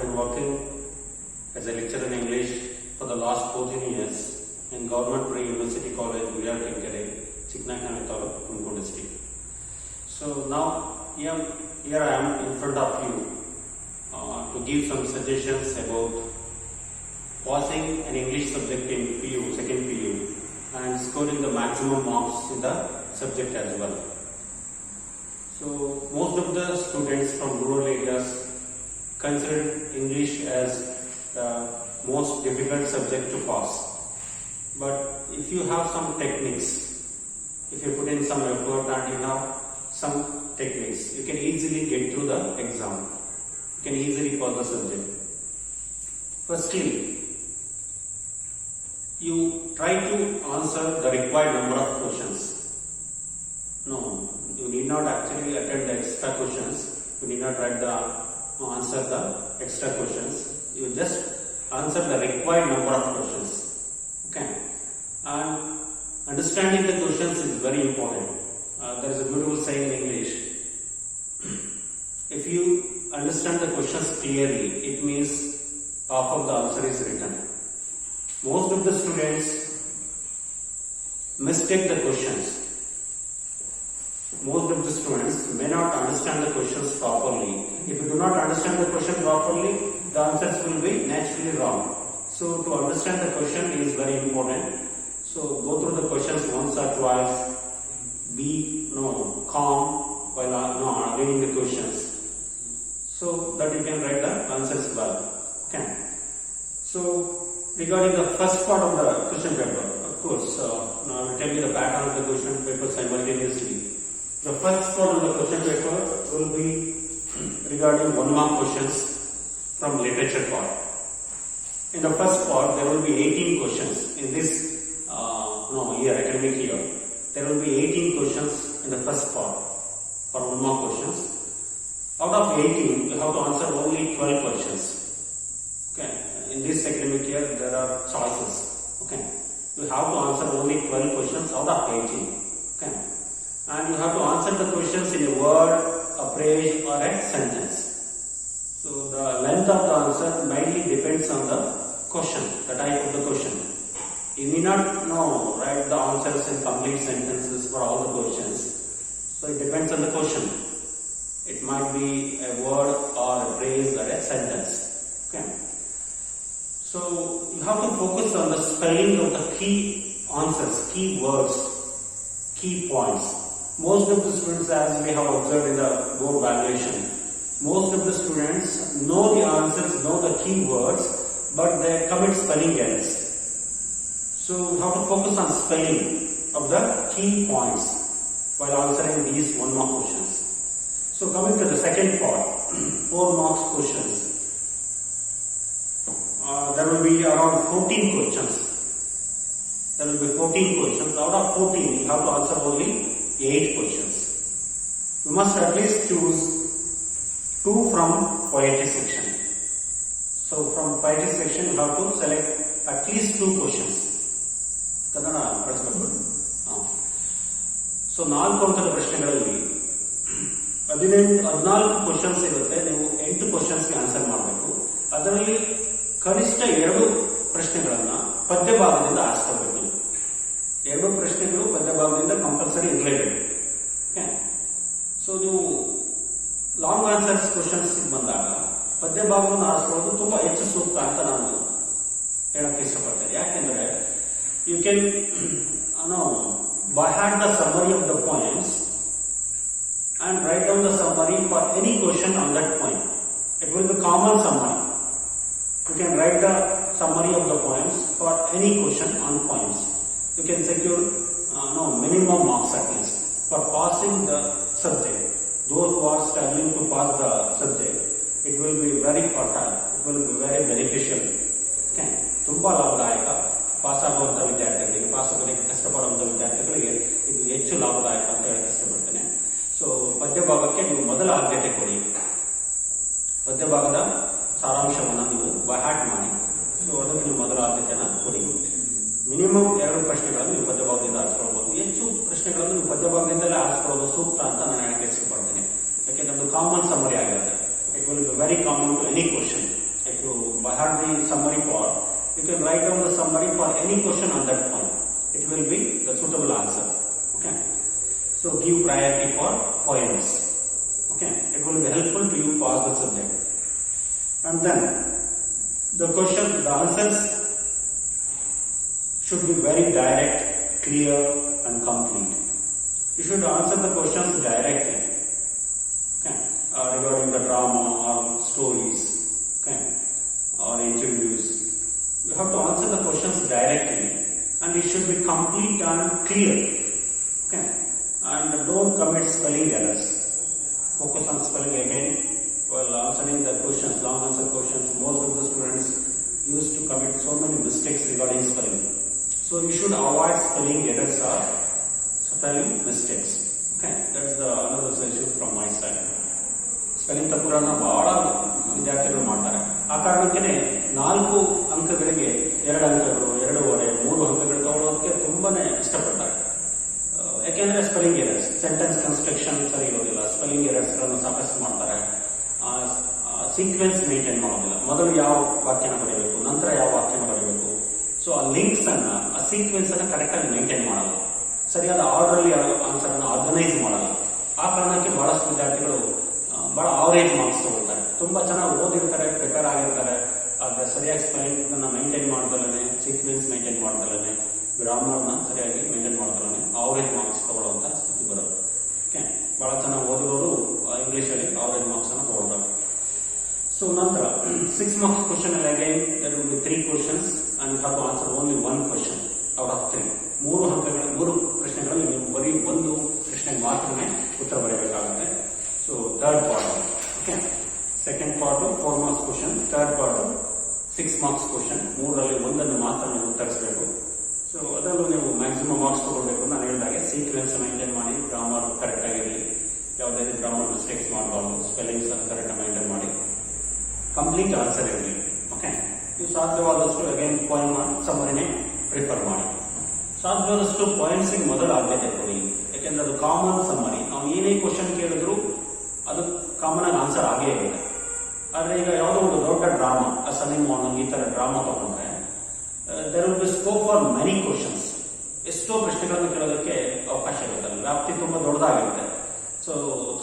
been working as a lecturer in English for the last 14 years in Government Pre-University College, Villard-Kinkere, Chikmagalur Taluk, Tumkur district. So now here I am in front of you to give some suggestions about passing an English subject in PU, second PU, and scoring the maximum marks in the subject as well. So most of the students from rural areas consider English as the most difficult subject to pass. But if you have some techniques, if you put in some effort and you have some techniques, you can easily get through the exam. You can easily pass the subject. Firstly, you try to answer the required number of questions. No, you need not actually attend the extra questions. You need not answer the extra questions. You just answer the required number of questions. Okay. And understanding the questions is very important. There is a beautiful saying in English. If you understand the questions clearly, it means half of the answer is written. Most of the students mistake the questions. Most of the students may not understand the questions properly. If you do not understand the question properly, the answers will be naturally wrong. So to understand the question is very important. So go through the questions once or twice. Be calm while reading the questions, so that you can write the answers well. Okay. So regarding the first part of the question paper, of course, now I will tell you the pattern of the question paper simultaneously. The first part of the question paper will be regarding 1 mark questions from literature part. In the first part, there will be 18 questions in this academic year. There will be 18 questions in the first part for 1 mark questions. Out of 18, you have to answer only 12 questions. Okay. In this academic year, there are choices. Okay. You have to answer only 12 questions out of 18. Okay. And you have to answer the questions in a word, a phrase, or a sentence. So the length of the answer mainly depends on the question, the type of the question. You need not write the answers in complete sentences for all the questions. So it depends on the question. It might be a word or a phrase or a sentence. Okay. So you have to focus on the spelling of the key answers, key words, key points. Most of the students, as we have observed in the board valuation, most of the students know the answers, know the key words, but they commit spelling errors. So you have to focus on spelling of the key points while answering these 1 mark questions. So coming to the second part, 4 marks questions. There will be around 14 questions. There will be 14 questions. Out of 14, you have to answer only 8 questions. You must at least choose 2 from poetry section. So from poetry section, you have to select at least 2 questions. So 4 ಅಂಕದ ಪ್ರಶ್ನೆಗಳಲ್ಲಿ 14 questions ಇರುತ್ತೆ. ನೀವು 8 ಕ್ವಶನ್ಸ್ಗೆ answer ಮಾಡಬೇಕು. ಅದರಲ್ಲಿ ಕನಿಷ್ಠ 2 ಪ್ರಶ್ನೆಗಳನ್ನ ಪದ್ಯ ಭಾಗದಿಂದ ಆರಿಸ್ಕೋಬೇಕು. 2 ಪ್ರಶ್ನೆಗಳು ಪದ್ಯ ಭಾಗದಿಂದ ಕಂಪಲ್ಸರಿ ಇರಲೇಬೇಕು. ಸೊ ನೀವು ಲಾಂಗ್ ಆನ್ಸರ್ಸ್ ಕ್ವಶನ್ಸ್ ಬಂದಾಗ ಪದ್ಯ ಭಾಗವನ್ನು ಆರಿಸ್ಕೊಳ್ಳೋದು ತುಂಬಾ ಹೆಚ್ಚು ಸೂಕ್ತ ಅಂತ ನಾನು ಹೇಳಕ್ಕೆ ಇಷ್ಟಪಡ್ತೇನೆ. ಯಾಕೆಂದ್ರೆ you can by hand the summary of the poems and write down the summary for any question on that poem. It will be common summary. You can write the summary of the poems for any question on poems. You can secure minimum marks at least for passing the subject. Those who are struggling to pass the subject, it will be very fertile. It will be very beneficial. Okay. ತುಂಬಾ ಲಾಭದಾಯಕ. Pass ಆಗುವಂತ ವಿದ್ಯಾರ್ಥಿಗಳಿಗೆ, pass ಆಗೋದಕ್ಕೆ ಕಷ್ಟಪಡುವಂತ ವಿದ್ಯಾರ್ಥಿಗಳಿಗೆ ಇದು ಹೆಚ್ಚು ಲಾಭದಾಯಕ ಅಂತ ಹೇಳಕ್ಕೆ ಇಷ್ಟಪಡ್ತೇನೆ. ಸೊ ಪದ್ಯ ಭಾಗಕ್ಕೆ ನೀವು ಮೊದಲ ಆದ್ಯತೆ ಕೊಡಿ. ಪದ್ಯ ಭಾಗದ ಸಾರಾಂಶವನ್ನು ನೀವು ಬೈಹಾರ್ಟ್ ಮಾಡಿ. ಸೊ ಅದಕ್ಕೆ ನೀವು ಮೊದಲ ಆದ್ಯತೆಯನ್ನು ಕೊಡಿ. ಮಿನಿಮಮ್ 2 ಪ್ರಶ್ನೆಗಳನ್ನು ನೀವು ಪದ್ಯ ಭಾಗದಿಂದ ಆರಿಸ್ಕೊಳ್ಬಹುದು. ಹೆಚ್ಚು ಪ್ರಶ್ನೆಗಳನ್ನು ನೀವು ಪದ್ಯ ಭಾಗದಿಂದಲೇ ಆರಿಸ್ಕೊಳ್ಳೋದು ಸೂಕ್ತ ಅಂತ ನಾನು ಹೇಳಕ್ಕೆ ಇಷ್ಟಪಡ್ತೇನೆ. ಯಾಕೆಂದ್ರೆ ಅದು ಕಾಮನ್ ಸಮ್ಮರಿ ಆಗಿರುತ್ತೆ. It will be very common to any question. by heart the summary part, you can write down the summary for any question on that point. It will be the suitable answer. Okay. So give priority for poems. Okay. It will be helpful to you pass the subject. And then the answers should be very direct, clear and complete. You should answer the questions directly. Okay. Regarding the drama or stories, okay, or interviews. You have to answer the questions directly and it should be complete and clear. Okay. And don't commit spelling errors. Focus on spelling again while answering the questions, long answer questions. Most of the students used to commit so many mistakes regarding spelling. So you should avoid spelling errors or spelling mistakes. Okay, that's another suggestion from my side. Spelling ತಪ್ಪುಗಳನ್ನ ಬಹಳ ವಿದ್ಯಾರ್ಥಿಗಳು ಮಾಡ್ತಾರೆ. ಆ ಕಾರಣಕ್ಕೆ 4 ಅಂಕಗಳಿಗೆ 2 ಅಂಕಗಳು, 2.5, 3 ಅಂಕಗಳು ತಗೊಳ್ಳೋದಕ್ಕೆ ತುಂಬಾನೇ ಇಷ್ಟಪಡ್ತಾರೆ. ಯಾಕೆಂದ್ರೆ ಸ್ಪೆಲ್ಲಿಂಗ್ ಎರರ್ಸ್, ಸೆಂಟೆನ್ಸ್ ಕನ್ಸ್ಟ್ರಕ್ಷನ್ ಸರಿ ಇರೋದಿಲ್ಲ, ಸ್ಪೆಲ್ಲಿಂಗ್ ಎರರ್ಸ್ ಗಳನ್ನು ಸಾಕಷ್ಟು ಮಾಡ್ತಾರೆ. ಸೀಕ್ವೆನ್ಸ್ ಮೇಂಟೈನ್ ಮಾಡೋದಿಲ್ಲ. ಮೊದಲು ಯಾವ ವಾಕ್ಯನ ಬರೀಬೇಕು, ನಂತರ ಯಾವ ವಾಕ್ಯನ ಬರೀಬೇಕು. ಸೊ ಆ ಲಿಂಕ್ಸ್ ಅನ್ನ, ಆ ಸೀಕ್ವೆನ್ಸ್ ಅನ್ನ ಕರೆಕ್ಟ್ ಆಗಿ ಮೇಂಟೈನ್ ಮಾಡಲ್ಲ. ಸರಿಯಾದ ಆರ್ಡರ್ ಅಲ್ಲಿ ಆನ್ಸರ್ ಅನ್ನು ಆರ್ಗನೈಸ್ ಮಾಡಲ್ಲ. ಆ ಕಾರಣಕ್ಕೆ ಬಹಳಷ್ಟು ವಿದ್ಯಾರ್ಥಿಗಳು ಬಹಳ ಆವರೇಜ್ ಮಾರ್ಕ್ಸ್ ತಗೊಳ್ತಾರೆ. ತುಂಬಾ ಚೆನ್ನಾಗಿ ಓದಿರ್ತಾರೆ, ಪ್ರಿಪೇರ್ ಆಗಿರ್ತಾರೆ, ಆದ್ರೆ ಸರಿಯಾಗಿ ಸ್ಪೆಲ್ಲಿಂಗ್ ಅನ್ನ ಮೇಂಟೈನ್ ಮಾಡ್ದಲೇ, ಸೀಕ್ವೆನ್ಸ್ ಮೇಂಟೈನ್ ಮಾಡ್ದಲೇ, ಗ್ರಾಮರ್ ನ ಸರಿಯಾಗಿ ಮೇಂಟೈನ್ ಮಾಡ್ದಲೇ ಆವರೇಜ್ ಮಾರ್ಕ್ಸ್ ತಗೊಳ್ಳುವಂತ ಸ್ಥಿತಿ ಬರುತ್ತೆ. ಓಕೆ, ಬಹಳ ಚೆನ್ನಾಗಿ ಓದಿರೋರು ಇಂಗ್ಲಿಷ್ ಅಲ್ಲಿ ಆವರೇಜ್ ಮಾರ್ಕ್ಸ್ ಅನ್ನು ತಗೊಳ್ತಾರೆ. ಸೊ ನಂತರ 6 marks question ಅಲ್ಲಿ again there will be 3 questions and you have to answer only 1 question out of 3. 3 ಪ್ರಶ್ನೆಗಳಲ್ಲಿ ನೀವು ಬರೀ 1 ಪ್ರಶ್ನೆಗೆ ಮಾತ್ರನೇ ಉತ್ತರ ಬರೆಯಬೇಕಾಗುತ್ತೆ. So third part, okay, second part 4 marks question, third part 6 marks question. 3ರಲ್ಲಿ 1 ಮಾತ್ರ ನೀವು ಉತ್ತರಿಸಬೇಕು. ಸೊ ಅದರಲ್ಲೂ ನೀವು ಮ್ಯಾಕ್ಸಿಮಮ್ ಮಾರ್ಕ್ಸ್ ತಗೊಳ್ಬೇಕು. ನಾನು ಹೇಳಿದಾಗೆ ಸೀಕ್ವೆನ್ಸ್ ಮೇಂಟೈನ್ ಮಾಡಿ, ಗ್ರಾಮರ್ ಕರೆಕ್ಟ್ ಆಗಿರಲಿ, ಯಾವುದೇ ಗ್ರಾಮರ್ ಮಿಸ್ಟೇಕ್ಸ್ ಮಾಡಬಾರ್ದು, ಸ್ಪೆಲ್ಲಿಂಗ್ಸ್ ಅನ್ನು ಕರೆಕ್ಟ್ ಮೇಂಟೈನ್ ಮಾಡಿ, ಕಂಪ್ಲೀಟ್ ಆನ್ಸರ್ ಇರಲಿ. ಓಕೆ, ನೀವು ಸಾಧ್ಯವಾದಷ್ಟು ಅಗೇನ್ ಪಾಯಿಂಟ್ ಮಾಡಿ ಸಮ್ಮರಿನೇ ಪ್ರಿಫರ್ ಮಾಡಿ. ಸಾಧ್ಯವಾದಷ್ಟು ಪಾಯಿಂಟ್ಸ್ ಮೊದಲು ಆದ್ಯತೆ ಕೊಡಿ. ಯಾಕೆಂದ್ರೆ ಅದು ಕಾಮನ್ ಸಮ್ಮರಿ. ನಾವು ಏನೇ ಕ್ವಶನ್ ಕೇಳಿದ್ರು ಅದು ಕಾಮನ್ ಆಗಿ ಆನ್ಸರ್ ಆಗೇ ಇರುತ್ತೆ. ಆದ್ರೆ ಈಗ ಯಾವುದೋ ಒಂದು ದೊಡ್ಡ ಡ್ರಾಮಾ, ಸನ್ನಿ ಮಾರ್ನಿಂಗ್ ಈ ತರ ಡ್ರಾಮಾ ತಗೊಂಡ್ರೆ there will be scope for many questions. ಎಷ್ಟೋ ಪ್ರಶ್ನೆಗಳನ್ನು ಕೇಳೋದಕ್ಕೆ ಅವಕಾಶ ಇರುತ್ತೆ. ವ್ಯಾಪ್ತಿ ತುಂಬಾ ದೊಡ್ಡದಾಗಿರುತ್ತೆ. ಸೊ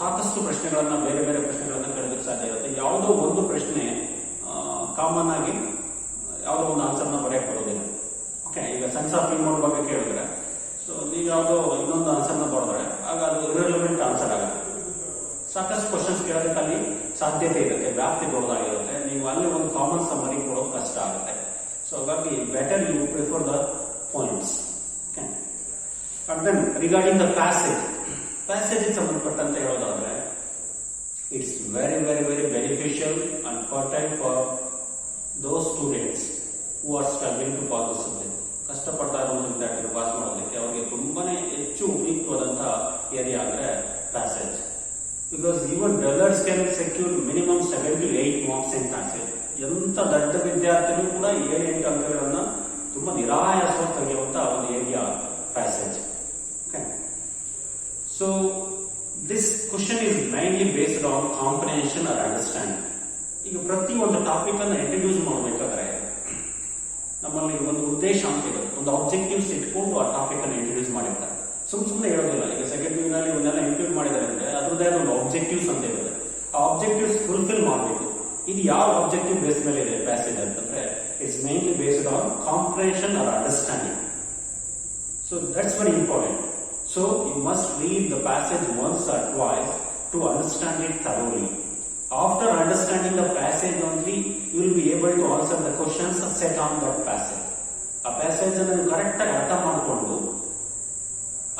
ಸಾಕಷ್ಟು ಪ್ರಶ್ನೆಗಳನ್ನ, ಬೇರೆ ಬೇರೆ ಪ್ರಶ್ನೆಗಳನ್ನ ಕೇಳೋದಕ್ಕೆ ಸಾಧ್ಯ ಇರುತ್ತೆ. ಯಾವುದೋ ಒಂದು ಪ್ರಶ್ನೆ ಕಾಮನ್ ಆಗಿ ಯಾವುದೋ ಒಂದು ಆನ್ಸರ್ನ ಬರೆಯಕ್ಕೆ ಬರೋದಿಲ್ಲ. ಓಕೆ, ಈಗ ಸೆನ್ಸ್ ಆಫ್ ಹ್ಯೂಮರ್ ಬಗ್ಗೆ ಕೇಳಿದ್ರೆ ಸೊ ನೀವು ಯಾವುದೋ ಇನ್ನೊಂದು ಆನ್ಸರ್ನ ಬರೆದ್ರೆ ಆಗ ಅದು ಇರ್ರೆಲೆವೆಂಟ್ ಆನ್ಸರ್ ಆಗುತ್ತೆ. ಸಾಕಷ್ಟು ಕ್ವಶನ್ಸ್ ಕೇಳೋದಕ್ಕೆ ಅಲ್ಲಿ ಸಾಧ್ಯತೆ ಇರುತ್ತೆ, ವ್ಯಾಪ್ತಿ ದೊಡ್ಡದಾಗಿರುತ್ತೆ. ನೀವು ಅಲ್ಲಿ ಒಂದು ಕಾಮನ್ ಸಮ್ಮರಿ ಕೊಡೋದು ಕಷ್ಟ ಆಗುತ್ತೆ. ಸೊ ಹಾಗಾಗಿ better you prefer the points. Okay, and then regarding the passage ಸಂಬಂಧಪಟ್ಟಂತೆ ಹೇಳೋದಾದ್ರೆ it's very very very beneficial and fertile for those students who are struggling to pass the subject. ಕಷ್ಟಪಡ್ತಾ ಇರುವ ವಿದ್ಯಾರ್ಥಿಗಳು pass ಮಾಡೋದಕ್ಕೆ ಅವರಿಗೆ ತುಂಬಾನೇ ಹೆಚ್ಚು ಉಪಯುಕ್ತವಾದಂತಹ ಏರಿಯಾ ಅಂದ್ರೆ passage. Because even dullars can secure minimum 7 to 8 marks in passage. ಎಂತ ದೊಡ್ಡ ವಿದ್ಯಾರ್ಥಿಗಳು ಕೂಡ 7-8 ಅಂಕಗಳನ್ನ ತುಂಬಾ ನಿರಾಯಾಸವಾಗಿ ತೆಗೆಯುವಂತ ಒಂದು area passage. Okay, so this question is mainly based on comprehension or understanding. ಈಗ ಪ್ರತಿ ಒಂದು ಟಾಪಿಕ್ ಅನ್ನ ಇಂಟ್ರೊಡ್ಯೂಸ್ ಮಾಡಬೇಕಾದ್ರೆ ನಮ್ಮಲ್ಲಿ ಒಂದು ಉದ್ದೇಶ ಅಂತ ಇದೆ, ಒಂದು ಆಬ್ಜೆಕ್ಟಿವ್ಸ್ ಇಟ್ಕೊಂಡು ಆ ಟಾಪಿಕ್ ಅನ್ನು ಇಂಟ್ರೊಡ್ಯೂಸ್ ಮಾಡಿರ್ತಾರೆ. ಸುಮ್ಮನೆ ಹೇಳೋದಿಲ್ಲ. ಈಗ ಸೆಕೆಂಡ್ ಪಿ ನಲ್ಲಿ ಇವನ್ನೆಲ್ಲ ಇಂಕ್ಲೂಡ್ ಮಾಡಿದ್ದಾರೆ ಅಂದ್ರೆ ಅದ್ರದ್ದೇ ಒಂದು ಆಬ್ಜೆಕ್ಟಿವ್ಸ್ ಅಂತ ಇರುತ್ತೆ. ಆ ಆಬ್ಜೆಕ್ಟಿವ್ಸ್ ಫುಲ್ಫಿಲ್ ಮಾಡಬೇಕು. ಇದು ಯಾವ ಆಬ್ಜೆಕ್ಟಿವ್ ಬೇಸ್ ಮೇಲೆ ಇದೆ ಪ್ಯಾಸೇಜ್ ಅಂತಂದ್ರೆ it's mainly based on comprehension or understanding. So that's very important. So you must read the passage once or twice to understand it thoroughly. After understanding the passage only you will be able to answer the questions set on that passage. ಆ passage ಅನ್ನು ನೀವು correct ಆಗಿ ಅರ್ಥ ಮಾಡಿಕೊಂಡು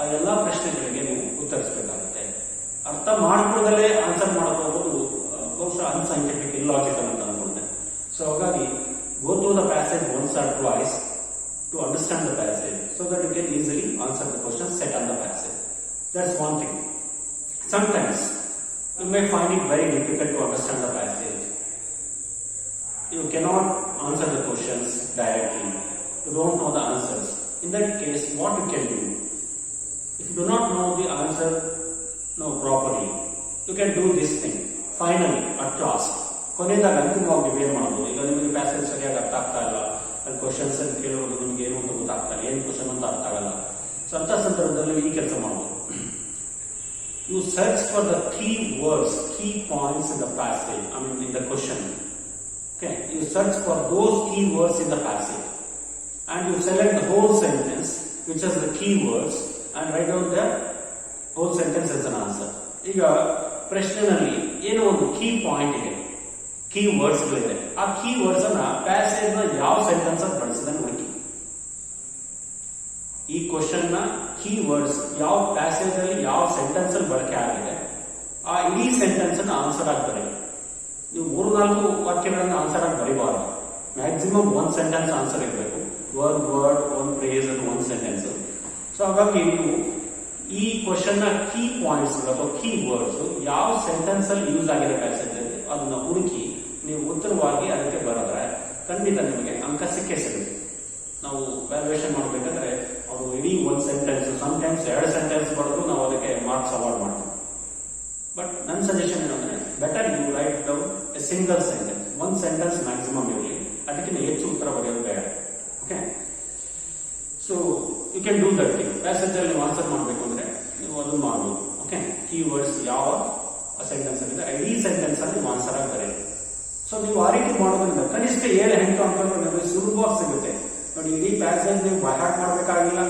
ಆ ಎಲ್ಲಾ ಪ್ರಶ್ನೆಗಳಿಗೆ ನೀವು ಉತ್ತರಿಸಬೇಕಾಗುತ್ತೆ. ಅರ್ಥ ಮಾಡ್ಕೊಳ್ಳದಲ್ಲೇ ಆನ್ಸರ್ ಮಾಡೋದು ಹೋಗೋದು ಬಹುಶಃ ಅನ್ಸೈಂಟಿಫಿಕ್, ಇಲ್ಲಾಜಿಕಲ್ ಅಂತ ಅನ್ಕೊಳ್ತೇನೆ. ಸೊ ಹಾಗಾಗಿ go through the passage once or twice to understand the passage so that you can easily answer the question set on the passage. That's one thing. Sometimes you may find it very difficult to understand the passage. You cannot answer the questions directly. You don't know the answers. In that case, what you can do? If you do not know the answer properly, you can do this thing. Finally, at last, ಕೊನೆಯದಾಗ ಅಂತಿಮವಾಗಿ ನೀವು ಏನು ಮಾಡೋದು, ಈಗ ನಿಮಗೆ passage ಸರಿಯಾಗಿ ಅರ್ಥ ಆಗ್ತಾ ಇಲ್ಲ, ಅಲ್ಲಿ ಕ್ವಶನ್ಸ್ ಅಲ್ಲಿ ಕೇಳೋದು ನಿಮ್ಗೆ ಏನು ಅಂತ ಗೊತ್ತಾಗ್ತಾ ಇಲ್ಲ, ಏನು ಕ್ವಶನ್ ಅಂತ ಅರ್ಥ ಆಗಲ್ಲ. ಸೊ ಅಂತ ಸಂದರ್ಭದಲ್ಲಿ ಈ ಕೆಲಸ ಮಾಡೋದು, you search for the key words, key points in the passage, in the question. Okay, you search for those key words in the passage and you select the whole sentence which has the key words and write down the whole sentence as an answer. ಈಗ ಪ್ರಶ್ನೆನಲ್ಲಿ ಏನೋ ಒಂದು key point ಇದೆ, key words ಗಳಿದೆ, ಆ key words ಅನ್ನ passage ನ ಯಾವ sentence ಅಲ್ಲಿ ಬಳಸಿದ್ರೆ ಹುಡುಕಿ. ಈ ಕ್ವಶನ್ ನ ಕೀ ವರ್ಡ್ಸ್ ಯಾವ ಪ್ಯಾಸೇಜ್ ಅಲ್ಲಿ ಯಾವ ಸೆಂಟೆನ್ಸ್ ಅಲ್ಲಿ ಬಳಕೆ ಆಗಿದೆ, ಆ ಇಡೀ ಸೆಂಟೆನ್ಸ್ ಅನ್ನು ಆನ್ಸರ್ ಆಗಿ ಬರೀರಿ. ನೀವು 3-4 ವಾಕ್ಯಗಳನ್ನ ಆನ್ಸರ್ ಆಗಿ ಬರೀಬಾರದು. ಮ್ಯಾಕ್ಸಿಮಮ್ 1 ಸೆಂಟೆನ್ಸ್ ಆನ್ಸರ್ ಇರಬೇಕು. 1 word 1 phrase and 1 sentence. So ಹಾಗಾಗಿ ನೀವು ಈ ಕ್ವಶನ್ ನ ಕೀ ಪಾಯಿಂಟ್ಸ್ ಅಥವಾ ಕೀ ವರ್ಡ್ಸ್ ಯಾವ ಸೆಂಟೆನ್ಸ್ ಅಲ್ಲಿ ಯೂಸ್ ಆಗಿದೆ ಪ್ಯಾಸೇಜ್ ಅಲ್ಲಿ ಅದನ್ನ ಹುಡುಕಿ ನೀವು ಉತ್ತರವಾಗಿ ಅದಕ್ಕೆ ಬರೆದ್ರೆ ಖಂಡಿತ ನಿಮಗೆ ಅಂಕ ಸಿಕ್ಕೇ ಸಿಗುತ್ತೆ. ನಾವು ವ್ಯಾಲ್ಯೂಯೇಷನ್ ಮಾಡಬೇಕಾದ್ರೆ ಅವರು ಇಡೀ 1 ಸೆಂಟೆನ್ಸ್, ಸಮ್ಟೈಮ್ಸ್ 2 ಸೆಂಟೆನ್ಸ್ ಬರೆದು ನಾವು ಅದಕ್ಕೆ ಮಾರ್ಕ್ಸ್ ಅವಾರ್ಡ್ ಮಾಡ್ತೀವಿ. ಬಟ್ ನನ್ನ ಸಜೆಷನ್ ಏನಂದ್ರೆ better you write down a single sentence, 1 sentence maximum ಇರಲಿ, ಅದಕ್ಕಿಂತ ಹೆಚ್ಚು ಉತ್ತರ ಬರೆಯೋದು ಬೇಡ. Okay, so you can do that thing. Passage ಅಲ್ಲಿ ನೀವು ಆನ್ಸರ್ ಮಾಡಬೇಕು ಅಂದ್ರೆ ನೀವು ಅದನ್ನು ಮಾಡಬಹುದು. ಓಕೆ, ಕೀ ವರ್ಡ್ಸ್ ಯಾವ ಸೆಂಟೆನ್ಸ್ ಅಲ್ಲಿ ಇಡೀ ಸೆಂಟೆನ್ಸ್ ಅಲ್ಲಿ ನೀವು ಆನ್ಸರ್ ಆಗಿ ಬರೆಯಿರಿ. ಸೊ ನೀವು ಆ ರೀತಿ ಮಾಡೋದ್ರಿಂದ ಕನಿಷ್ಠ 7-8 ಅಂಕಗಳು ನಿಮಗೆ ಸುಲಭವಾಗಿ ಸಿಗುತ್ತೆ. ನೋಡಿ, ಇಡೀ ಪ್ಯಾಸೇಜ್ ನೀವು ಬೈಹಾರ್ಟ್ ಮಾಡಬೇಕಾಗಿಲ್ಲ,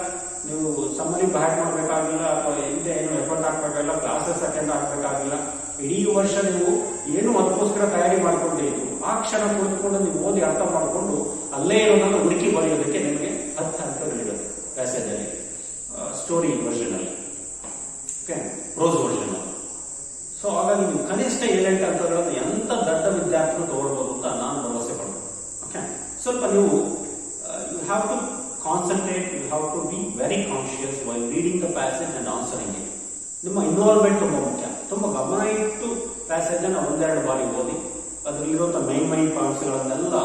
ನೀವು ಸಮ್ಮರಿ ಬೈಹಾರ್ಟ್ ಮಾಡಬೇಕಾಗಿಲ್ಲ, ಅಥವಾ ಹಿಂದೆ ಏನು ಎಫರ್ಟ್ ಹಾಕಬೇಕಾಗಿಲ್ಲ, ಕ್ಲಾಸಸ್ ಅಟೆಂಡ್ ಆಗಬೇಕಾಗಿಲ್ಲ. ಇಡೀ ವರ್ಷ ನೀವು ಏನು ಅದಕ್ಕೋಸ್ಕರ ತಯಾರಿ ಮಾಡ್ಕೊಂಡಿದ್ದು ಆ ಕ್ಷಣ ಕುಳಿತುಕೊಂಡು ನೀವು ಓದಿ ಅರ್ಥ ಮಾಡಿಕೊಂಡು ಅಲ್ಲೇ ಇರೋದನ್ನು ಹುಡುಕಿ ಬರೆಯೋದಕ್ಕೆ ನಿಮಗೆ 10 ಅಂಕಗಳಿರುತ್ತೆ ಪ್ಯಾಸೇಜ್ ಅಲ್ಲಿ, ಸ್ಟೋರಿ ವರ್ಷನ್ ಅಲ್ಲಿ, ಓಕೆ, ಪ್ರೋಸ್ ವರ್ಷನ್ ಅಲ್ಲಿ. ಸೊ ಹಾಗಾಗಿ ನೀವು ಕನಿಷ್ಠ 7-8 ಅಂಕಗಳನ್ನು ಎಂತ ದೊಡ್ಡ ವಿದ್ಯಾರ್ಥಿಗಳು ತಗೊಳ್ಬಹುದು ಅಂತ ನಾನು ಭರವಸೆ ಪಡ್ತೀನಿ. ಓಕೆ, ಸ್ವಲ್ಪ ನೀವು you have to concentrate, you have to be very conscious while reading the passage and answering it. ನಿಮ್ಮ ಇನ್ವಾಲ್ವ್ಮೆಂಟ್ ತುಂಬಾ ಮುಖ್ಯ. ತುಂಬಾ ಗಮನ ಇಟ್ಟು ಪ್ಯಾಸೇಜ್ ಅನ್ನ 1-2 ಬಾರಿ ಓದಿ ಅದರಲ್ಲಿರುವಂತಹ ಮೈನ್ ಪಾಯಿಂಟ್ಸ್ ಗಳನ್ನೆಲ್ಲ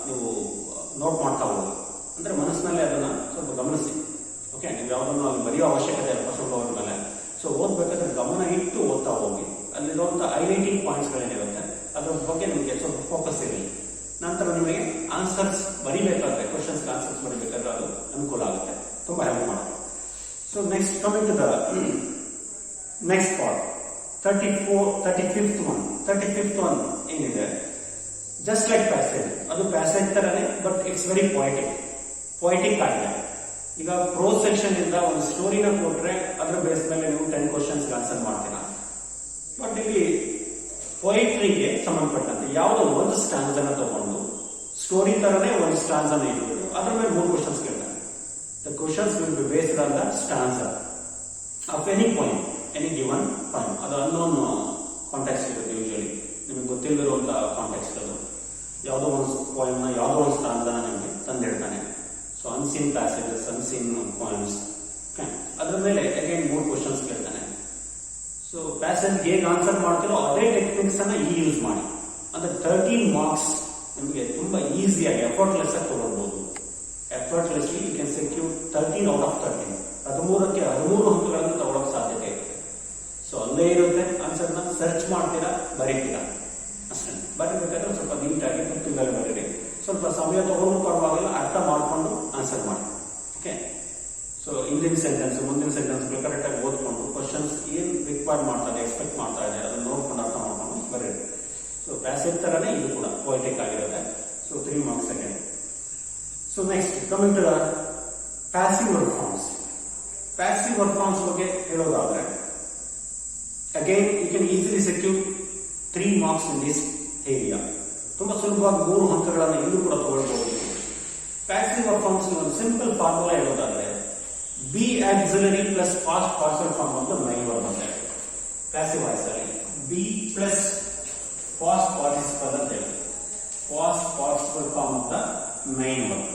ನೀವು ನೋಟ್ ಮಾಡ್ತಾ ಹೋಗಿ, ಅಂದ್ರೆ ಮನಸ್ಸಿನಲ್ಲಿ ಅದನ್ನ ಸ್ವಲ್ಪ ಗಮನಿಸಿ. ಓಕೆ, ನೀವು ಯಾವುದನ್ನು ಅಲ್ಲಿ ಬರೆಯೋ ಅವಶ್ಯಕತೆ ಇಲ್ಲ ಫಸ್ಟ್ ಓವರ್ ಮೇಲೆ. ಸೊ ಓದ್ಬೇಕಾದ್ರೆ ಗಮನ ಇಟ್ಟು ಓದ್ತಾ ಹೋಗಿ, ಅಲ್ಲಿರುವಂತಹ ಹೈಲೈಟಿಂಗ್ ಪಾಯಿಂಟ್ಸ್ ಗಳೇನಿರುತ್ತೆ ಅದ್ರ ಬಗ್ಗೆ ನಿಮಗೆ ಸ್ವಲ್ಪ ಫೋಕಸ್ ಇರಲಿ. ನಂತರ ನಿಮಗೆ ಆನ್ಸರ್ಸ್ ಬರಿಬೇಕಾದ್ರೆ, ಕ್ವಶನ್ಸ್ ಆನ್ಸರ್ಸ್ ಬರಿಬೇಕಾದ್ರೆ ಅದು ಅನುಕೂಲ ಆಗುತ್ತೆ, ತುಂಬಾ ಹೆಲ್ಪ್ ಮಾಡುತ್ತೆ. So next coming to the next part, 35th one ಏನಿದೆ, ಜಸ್ಟ್ ಲೈಕ್ ಪ್ಯಾಸೇಜ್. ಅದು ಪ್ಯಾಸೇಜ್ ತರನೇ, ಬಟ್ ಇಟ್ಸ್ ವೆರಿ ಪೊಯಿಟಿಕ್ ಆಗಿದೆ. ಈಗ ಪ್ರೋಸ್ ಸೆಕ್ಷನ್ ಇಂದ ಒಂದು ಸ್ಟೋರಿನ ಕೊಟ್ರೆ ಅದ್ರ ಬೇಸ್ ಮೇಲೆ ನೀವು 10 ಕ್ವಶನ್ಸ್ ಆನ್ಸರ್ ಮಾಡ್ತೀರಾ. ಬಟ್ ಇಲ್ಲಿ ಪೊಯಿಟ್ರಿಗೆ ಸಂಬಂಧಪಟ್ಟಂತೆ ಯಾವುದೋ ಒಂದು ಸ್ಟಾನ್ಸ್ ಅನ್ನ ತಗೊಂಡು ಸ್ಟೋರಿ ತರನೇ ಒಂದು ಸ್ಟಾನ್ಸ್ ಅನ್ನ ಇಟ್ಬಿಟ್ಟು ಅದ್ರ ಮೇಲೆ 3 ಕ್ವಶನ್ಸ್ ಕೇಳ್ತಾರೆ. The questions will be based on the stance of any point, any given point. ಅದು ಅನ್ನೋನ್ ಕಾಂಟೆಕ್ಸ್ಟ್ ಇರುತ್ತೆ. ಯೂಶಲಿ ನಿಮಗೆ ಗೊತ್ತಿಲ್ಲದಿರುವಂತಹ ಕಾಂಟೆಕ್ಸ್ಟ್ ಅದು. ಯಾವುದೋ ಒಂದು ಪಾಯಿಂಟ್ ನ ಯಾವುದೋ ಒಂದು ಸ್ಟಾನ್ಸ್ ಅನ್ನ ನಿಮಗೆ ತಂದಿಡ್ತಾನೆ. So unseen passages, unseen points, ಅದ್ರ ಮೇಲೆ ಅಗೈನ್ 3 ಕ್ವಶನ್ಸ್ ಕೇಳ್ತಾನೆ. ಸೊ ಪ್ಯಾಸೇಜ್ ಹೇಗೆ ಆನ್ಸರ್ ಮಾಡ್ತಿರೋ ಅದೇ ಟೆಕ್ನಿಕ್ಸ್ ಅನ್ನ ಇಲ್ಲಿ ಯೂಸ್ ಮಾಡಿ. ಅಂದ್ರೆ 13 ಮಾರ್ಕ್ಸ್ ನಿಮಗೆ ತುಂಬಾ ಈಸಿಯಾಗಿ ಎಫರ್ಟ್ಲೆಸ್ ಆಗಿ ತಗೊಳ್ಬಹುದು. Effortlessly you can secure 13 out of 13. 13ಕ್ಕೆ 13 ಅಂಕಗಳನ್ನು ತಗೊಳ್ಳೋಕೆ ಸಾಧ್ಯತೆ ಇದೆ. ಸೊ ಅಲ್ಲೇ ಇರುತ್ತೆ, ಆನ್ಸರ್ನ ಸರ್ಚ್ ಮಾಡ್ತೀರಾ, ಬರೀತೀರಾ ಅಷ್ಟೇ. ಬರೀಬೇಕಾದ್ರೆ ಸ್ವಲ್ಪ ನೀಟಾಗಿ ತಿಂಗಳು ಬರೀರಿ. ಸ್ವಲ್ಪ ಸಮಯ ತಗೊಂಡು ಪರವಾಗಿಲ್ಲ, ಅರ್ಥ ಮಾಡಿಕೊಂಡು ಆನ್ಸರ್ ಮಾಡಿ. ಓಕೆ, ಸೊ ಇಂದಿನ ಸೆಂಟೆನ್ಸ್ ಮುಂದಿನ ಸೆಂಟೆನ್ಸ್ ಕರೆಕ್ಟ್ ಆಗಿ ಓದ್ಕೊಂಡು ಕ್ವಶನ್ಸ್ ಏನ್ ರಿಕ್ವೈರ್ ಮಾಡ್ತಾರೆ, ಎಕ್ಸ್ಪೆಕ್ಟ್ ಮಾಡ್ತಾ ಇದೆ ಅದನ್ನ ನೋಡ್ಕೊಂಡು ಅರ್ಥ ಮಾಡ್ಕೊಂಡು ಬರೀರಿ. ಸೊ ಪ್ಯಾಸೇಜ್ ತರನೇ ಇದು ಕೂಡ ಪೊಯಿಟಿಕ್ ಆಗಿರುತ್ತೆ. So 3 marks again. So next coming to passive word forms. Passive word forms ಬಗ್ಗೆ ಹೇಳೋದಾದ್ರೆ again you can easily secure 3 marks in this area. ತುಂಬಾ ಸುಲಭವಾಗಿ 3 ಅಂಕಗಳನ್ನು ಇಲ್ಲೂ ಕೂಡ ತಗೊಳ್ಬಹುದು. ಪ್ಯಾಸಿವ್ ವರ್ಡ್ ಫಾರ್ಮ್ಸ್ ಒಂದು ಸಿಂಪಲ್ ಫಾರ್ಮುಲಾ ಹೇಳೋದಾದ್ರೆ be auxiliary plus past partial form ಅಂತ ಮೈನ್ ವರ್ಡ್ ಅಂತ ಹೇಳಿ, ಪ್ಯಾಸಿವ್ ವಾಯ್ಸ್ ಅಲ್ಲಿ ಬಿ ಪ್ಲಸ್ ಪಾಸ್ಟ್ ಪಾರ್ಟಿಸಿಪಲ್ ಅಂತ ಹೇಳಿ, ಪಾಸ್ಟ್ ಪಾರ್ಟಿಸಿಪಲ್ ಫಾರ್ಮ್ ಅಂತ main word.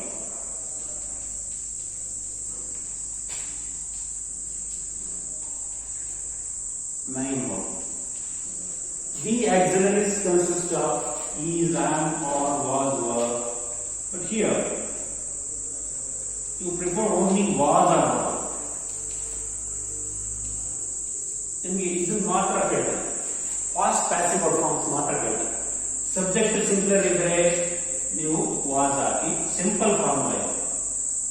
Main verb. The auxiliaries consist of is, am, or, was, were. But here, you prefer only was or were. ನಿಮಗೆ ಇದು ಮಾತ್ರ ಕೇಳ್ತಾರೆ, ಪಾಸ್ಟ್ ಪ್ಯಾಸಿವ್ ವರ್ಡ್ ಫಾರ್ಮ್ಸ್ ಮಾತ್ರ ಕೇಳ್ತಾರೆ. Subject singular ಇದ್ರೆ ನೀವು ವಾಸ್ ಹಾಕಿ ಸಿಂಪಲ್ ಫಾರ್ಮುಲಾ ಇದೆ.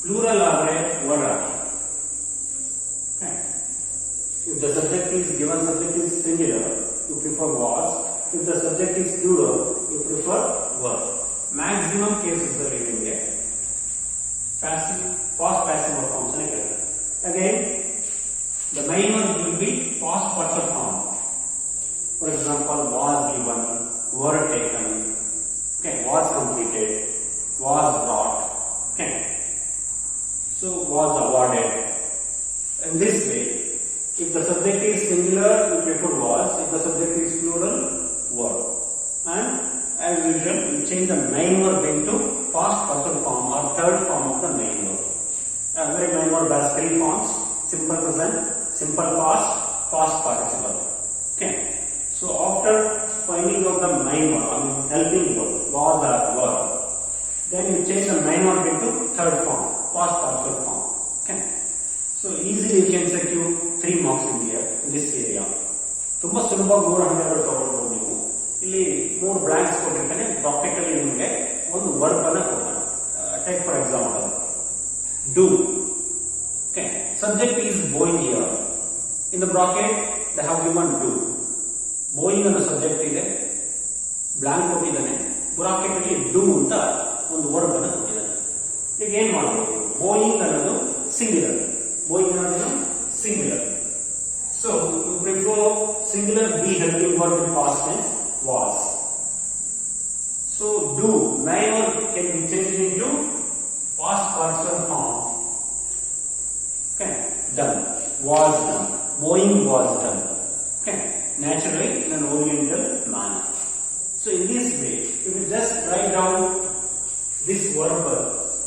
Plural ಆದ್ರೆ word hockey. If the subject is given subject is singular, you prefer was. If the subject is plural, you prefer were. Maximum cases are ನಿಮಗೆ passive, past passive forms ne keltare. Again, the main one will be past partial form. For example, was given, were taken, okay, was completed, was brought, okay. So was awarded. In this way, if the subject is singular, you prefer was. If the subject is plural, were. And as usual, you change the main verb into past partial form or third form of the main verb. Every main verb has three forms: simple present, simple past, past participle. Okay. So after finding out the main verb, I mean helping verb, was or were, then you change the main verb into third form, past partial form. Okay. So easily you can secure 3 marks in here in this area. ತುಂಬಾ ಸುಲಭವಾಗಿ 3 ಅಂಕಗಳು ತಗೊಳ್ಬಹುದು ನೀವು. ಇಲ್ಲಿ 3 blanks ಕೊಟ್ಟಿರ್ತಾನೆ. Practically ನಿಮಗೆ ಒಂದು verb ಅನ್ನು ಕೊಡ್ತಾನೆ. Take for example do. Okay, subject is going here. In the bracket they have given do. Going ಅನ್ನೋ ಸಬ್ಜೆಕ್ಟ್ ಇದೆ, ಬ್ಲಾಂಕ್ ಕೊಟ್ಟಿದ್ದಾನೆ, ಬ್ರಾಕೆಟ್ ಅಲ್ಲಿ do ಅಂತ ಒಂದು ವರ್ಬ್ ಅನ್ನು ಕೊಟ್ಟಿದ್ದಾನೆ. ಈಗ ಏನ್ ಮಾಡಬಹುದು? ಗೋಯಿಂಗ್ ಅನ್ನೋದು ಸಿಂಗ್ಯುಲರ್, ಗೋಯಿಂಗ್ ಅನ್ನೋದು singular. So you prefer singular be helping verb in past tense was. So do main verb can be changed into past partial form. Okay, done, was done, going was done. Okay, naturally in an oriental manner. So in this way, if you just write down this verb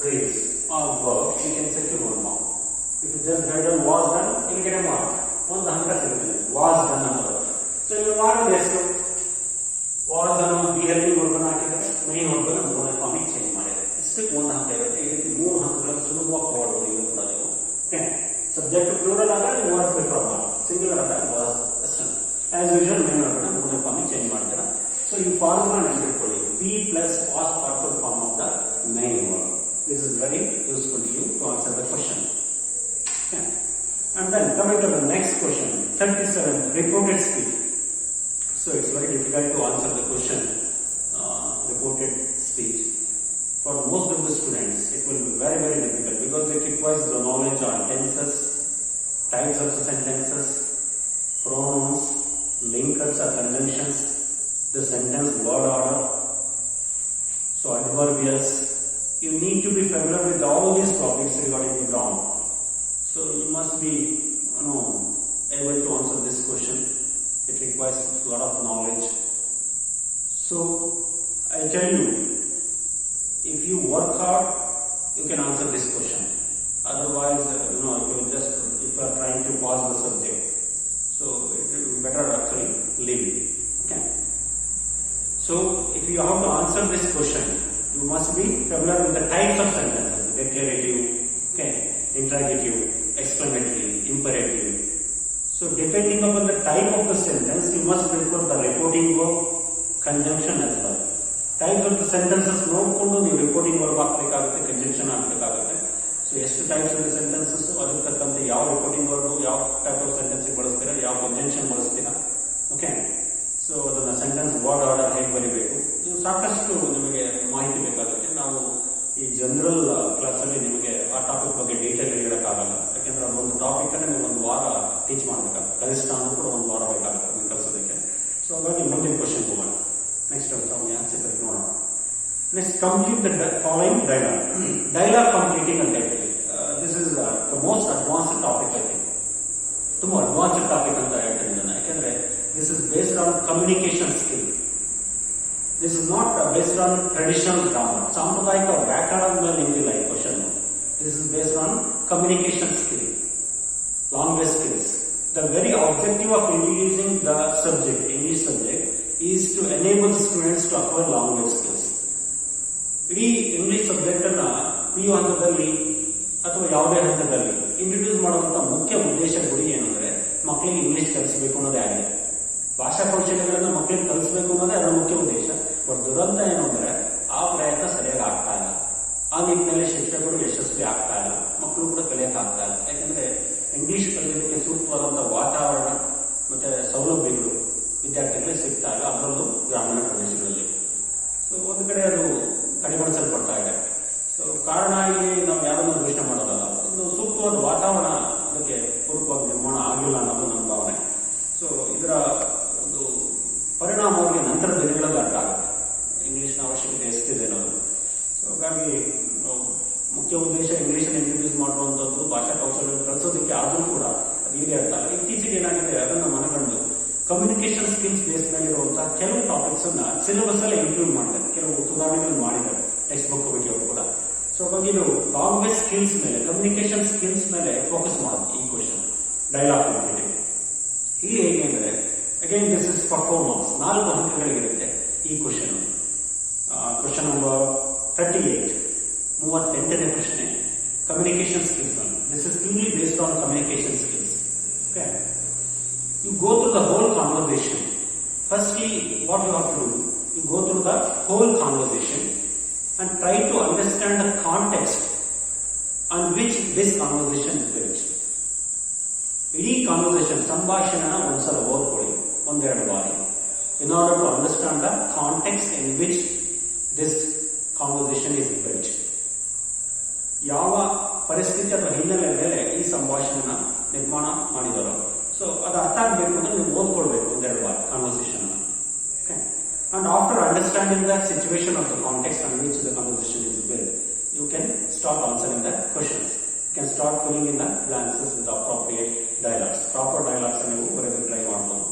phrase or verb, you can secure 1 mark. If you just write down was done, you will get a mark. ಒಂದು ಅಂಕ ಸಿಗುತ್ತೆ. was done ಅನ್ನೋದು. So ನೀವು ಮಾಡೋದು ಎಷ್ಟು? was ಅನ್ನೋ B helping verb ಅನ್ನು ಹಾಕಿದ್ರೆ ಮೈನ್ ವರ್ಬ್ ಅನ್ನು ಮೂರನೇ ಫಾರ್ಮಿಗೆ ಚೇಂಜ್ ಮಾಡಿದ್ರೆ ಇಷ್ಟಕ್ಕೆ 1 ಅಂಕ ಇರುತ್ತೆ. ಈ ರೀತಿ 3 ಹಂತಗಳನ್ನು ಸುಲಭವಾಗಿ ತಗೊಳ್ಬಹುದು. ಇದು ಕೂಡ ನೀವು ಓಕೆ. ಸಬ್ಜೆಕ್ಟ್ ಪ್ಲೂರಲ್ ಆದಾಗ ವರ್ಬ್ ಪ್ರಿಫರ್ ಮಾಡಿ, ಸಿಂಗುಲರ್ ಆದಾಗ was ಅಷ್ಟೇ. ಆಸ್ ಯೂಶುವಲ್ ಮೈನ್ ವರ್ಬ್ ಅನ್ನು ಮೂರನೇ ಫಾರ್ಮಿಗೆ ಚೇಂಜ್ ಮಾಡ್ತೀರಾ. ಸೊ ಈ ಫಾರ್ಮುಲಾ ನೆನಪಿಟ್ಕೊಳ್ಳಿ, be plus past participle form of the main verb. This is very useful to you to answer the question. And then coming to the next question, 37, reported speech. So it's very difficult to answer the question, reported speech. For most of the students, it will be very, very difficult because it requires the knowledge on tenses, types of the sentences, pronouns, linkers or conjunctions, the sentence word order, so adverbials. You need to be familiar with all these topics regarding the grammar. So you must be, able to answer this question. It requires a lot of knowledge. So I tell you, if you work hard, you can answer this question. Otherwise, if you are trying to pass the subject, so it will be better actually leave it. Okay. So if you have to answer this question, you must be familiar with the types of sentences: declarative, okay, interrogative, explanatory, imperative. So depending upon the type of the sentence, you must prefer the reporting verb, conjunction as well. Types of the sentences ನೋಡಿಕೊಂಡು ನೀವು reporting verb ಹಾಕಬೇಕಾಗುತ್ತೆ, conjunction ಹಾಕಬೇಕಾಗುತ್ತೆ. So ಎಷ್ಟು types of sentences, ಅದಕ್ಕೆ ತಕ್ಕಂತೆ ಯಾವ reporting verb, ಯಾವ type of sentence ಬಳಸ್ತೀರಾ, ಯಾವ ಕಂಜಂಕ್ಷನ್ ಬಳಸ್ತೀರಾ. ಓಕೆ. ಸೊ ಅದನ್ನ ಸೆಂಟೆನ್ಸ್ ವರ್ಡ್ ಆರ್ಡರ್ ಹೇಗೆ ಬರೀಬೇಕು, ನೀವು ಸಾಕಷ್ಟು ನಿಮಗೆ ಮಾಹಿತಿ ಬೇಕಾಗುತ್ತೆ. ನಾವು ಈ ಜನರಲ್ ಕ್ಲಾಸ್ ಅಲ್ಲಿ ನಿಮಗೆ ಆ ಟಾಪಿಕ್ ಬಗ್ಗೆ ಡೀಟೇಲ್ ಹೇಳಕ್ಕಾಗಲ್ಲ. ಯಾಕೆಂದ್ರೆ ಅದೊಂದು ಟಾಪಿಕ್ ಅನ್ನ ನೀವು 1 ವಾರ ಟೀಚ್ ಮಾಡಬೇಕಾಗುತ್ತೆ. ಕನಿಷ್ಠ ಅಂದ್ರೂ ಕೂಡ 1 ವಾರ ಬೇಕಾಗುತ್ತೆ ನೀವು ಕಲಿಸೋದಕ್ಕೆ. ಸೊ ಹಾಗಾಗಿ ಮುಂದಿನ ಕ್ವಶನ್ ಹೋಗೋಣ. ನೆಕ್ಸ್ಟ್ ಆನ್ಸರ್ ನೋಡೋಣ. Next complete the following dialogue. Dialogue completing ಅಂತ ಹೇಳ್ತೀವಿ. This is the most advanced topic. I think ತುಂಬಾ ಅಡ್ವಾನ್ಸ್ಡ್ ಟಾಪಿಕ್ ಅಂತ ಹೇಳ್ತೀನಿ ನಾನು. ಯಾಕೆಂದ್ರೆ this is based on communication skill. This is not based on traditional grammar. ಸಾಂಪ್ರದಾಯಿಕ ವ್ಯಾಕರಣದ ಮೇಲೆ ನಿಂತಿಲ್ಲ ಈ question. This is based on communication skill, language skills. The very objective of introducing the subject, English subject, is to enable students to acquire language skills. ಇಡೀ English subject ಅನ್ನ PU ಹಂತದಲ್ಲಿ ಅಥವಾ ಯಾವುದೇ ಹಂತದಲ್ಲಿ ಇಂಟ್ರೊಡ್ಯೂಸ್ ಮಾಡುವಂತ ಮುಖ್ಯ ಉದ್ದೇಶ ಗುರಿ ಏನಂದ್ರೆ ಮಕ್ಕಳಿಗೆ ಇಂಗ್ಲಿಷ್ ಕಲಿಸಬೇಕು ಅನ್ನೋದೇ ಆಗಿದೆ. ಭಾಷಾ ಕೌಶಲ್ಯಗಳನ್ನ ಮಕ್ಕಳಿಗೆ ಕಲಿಸಬೇಕು ಅನ್ನೋದೇ ಅದರ ಮುಖ್ಯ ಉದ್ದೇಶ. ಬಟ್ ದುರಂತ ಏನು ಅಂದ್ರೆ ಆ ಪ್ರಯತ್ನ ಸರಿಯಾಗಿ ಆಗ್ತಾ ಇಲ್ಲ. ಆ ನಿಟ್ಟಿನಲ್ಲಿ ಶಿಕ್ಷಕರು ಯಶಸ್ವಿ ಆಗ್ತಾ ಇಲ್ಲ, ಮಕ್ಕಳು ಕೂಡ ಕಲಿಯಕ್ಕೆ ಆಗ್ತಾ ಇಲ್ಲ. ಯಾಕಂದ್ರೆ ಇಂಗ್ಲಿಷ್ ಕಲಿಯೋದಕ್ಕೆ ಸೂಕ್ತವಾದಂತಹ ವಾತಾವರಣ ಮತ್ತೆ ಸೌಲಭ್ಯಗಳು ವಿದ್ಯಾರ್ಥಿಗಳಿಗೆ ಸಿಗ್ತಾ ಇಲ್ಲ, ಅದರಲ್ಲೂ ಗ್ರಾಮೀಣ ಪ್ರದೇಶಗಳಲ್ಲಿ. ಸೊ ಒಂದು ಕಡೆ ಅದು ಕಡಿಮೆಗೊಳಿಸಲ್ಪಡ್ತಾ ಇದೆ. ಸೊ ಕಾರಣ ಇಲ್ಲಿ ನಾವು ಯಾರನ್ನು ಘೋಷಣೆ ಮಾಡೋದಲ್ಲ, ಒಂದು ಸೂಕ್ತವಾದ ವಾತಾವರಣ ಅದಕ್ಕೆ ಪೂರ್ವಕವಾಗಿ ನಿರ್ಮಾಣ ಆಗಿಲ್ಲ ಅನ್ನೋದು ನನ್ನ ಭಾವನೆ. ಸೊ ಇದರ ಒಂದು ಪರಿಣಾಮವಾಗಿ ನಂತರ ದಿನಗಳಲ್ಲಿ ಅರ್ಥ ಆಗುತ್ತೆ ಇಂಗ್ಲಿಷ್ನ ಅವಶ್ಯಕತೆ ಎಷ್ಟಿದೆ ಅನ್ನೋದು. ಸೊ ಹಾಗಾಗಿ ಮುಖ್ಯ ಉದ್ದೇಶ ಇಂಗ್ಲಿಷನ್ನು ಇಂಟ್ರೊಡ್ಯೂಸ್ ಮಾಡುವಂಥದ್ದು, ಭಾಷಾ ಕೌಶಲ್ಯ ಕಲಿಸೋದಕ್ಕೆ ಆದರೂ ಕೂಡ ಅದು ಹೀಗೆ ಅರ್ಥ ಅಲ್ಲ. ಇತ್ತೀಚೆಗೆ ಏನಾಗಿದೆ ಅದನ್ನು ಮನಗಂಡು ಕಮ್ಯುನಿಕೇಶನ್ ಸ್ಕಿಲ್ಸ್ ಬೇಸ್ ಮೇಲಿರುವಂತಹ ಕೆಲವು ಟಾಪಿಕ್ಸ್ ಅನ್ನ ಸಿಲೆಬಸ್ ಅಲ್ಲೇ ಇನ್ಕ್ಲೂಡ್ ಮಾಡಿದ್ದಾರೆ, ಕೆಲವು ಸುಧಾರಣೆಗಳು ಮಾಡಿದ್ದಾರೆ ಟೆಕ್ಸ್ಟ್ ಬುಕ್ ಬಗ್ಗೆ ಕೂಡ. ಸೊ ಹಾಗಾಗಿ ಇದು ಲಾಂಗ್ವೇಜ್ ಸ್ಕಿಲ್ಸ್ ಮೇಲೆ, ಕಮ್ಯುನಿಕೇಶನ್ ಸ್ಕಿಲ್ಸ್ ಮೇಲೆ ಫೋಕಸ್ ಮಾಡೋದು ಈ ಕ್ವಶನ್ ಡೈಲಾಗ್ ಕಂಪ್ಲೀಟಿಂಗ್. ಇಲ್ಲಿ ಹೇಗೆ ಅಂದ್ರೆ again this is for 4 marks, 4 ಅಂಕಗಳಿರುತ್ತೆ ಈ ಕ್ವಶನ್. ಕ್ವಶನ್ ನಂಬರ್ 38, 38ನೇ ಪ್ರಶ್ನೆ ಕಮ್ಯುನಿಕೇಶನ್ ಸ್ಕಿಲ್ಸ್ ಮೇಲೆ. This is purely based on communication skills. Okay, you go through the whole conversation. Firstly, what you have to do, you go through the whole conversation and try to understand the context on which this conversation is built. ಇಡೀ conversation ಸಂಭಾಷಣೆನ ಒಂದ್ಸಲ ಓದ್ಕೊಳ್ಳಿ, ಒಂದೆರಡು ಬಾರಿ, in order to understand the context in which this conversation is built. ಯಾವ ಪರಿಸ್ಥಿತಿ ಅಥವಾ ಹಿನ್ನೆಲೆ ಮೇಲೆ ಈ ಸಂಭಾಷಣೆನ ನಿರ್ಮಾಣ ಮಾಡಿದಾರೋ, ಸೊ ಅದು ಅರ್ಥ ಆಗಬೇಕು ಅಂದ್ರೆ ನೀವು ಓದ್ಕೊಳ್ಬೇಕು ಒಂದೆರಡು ಬಾರಿ conversation. Okay, and after understanding the situation of the context on which the conversation is built, you can start answering the questions. You can start filling in the blanks with appropriate dialogues. Proper dialogues ನೀವು ಬರೆಯೋದಕ್ಕೆ try ಮಾಡಬಹುದು.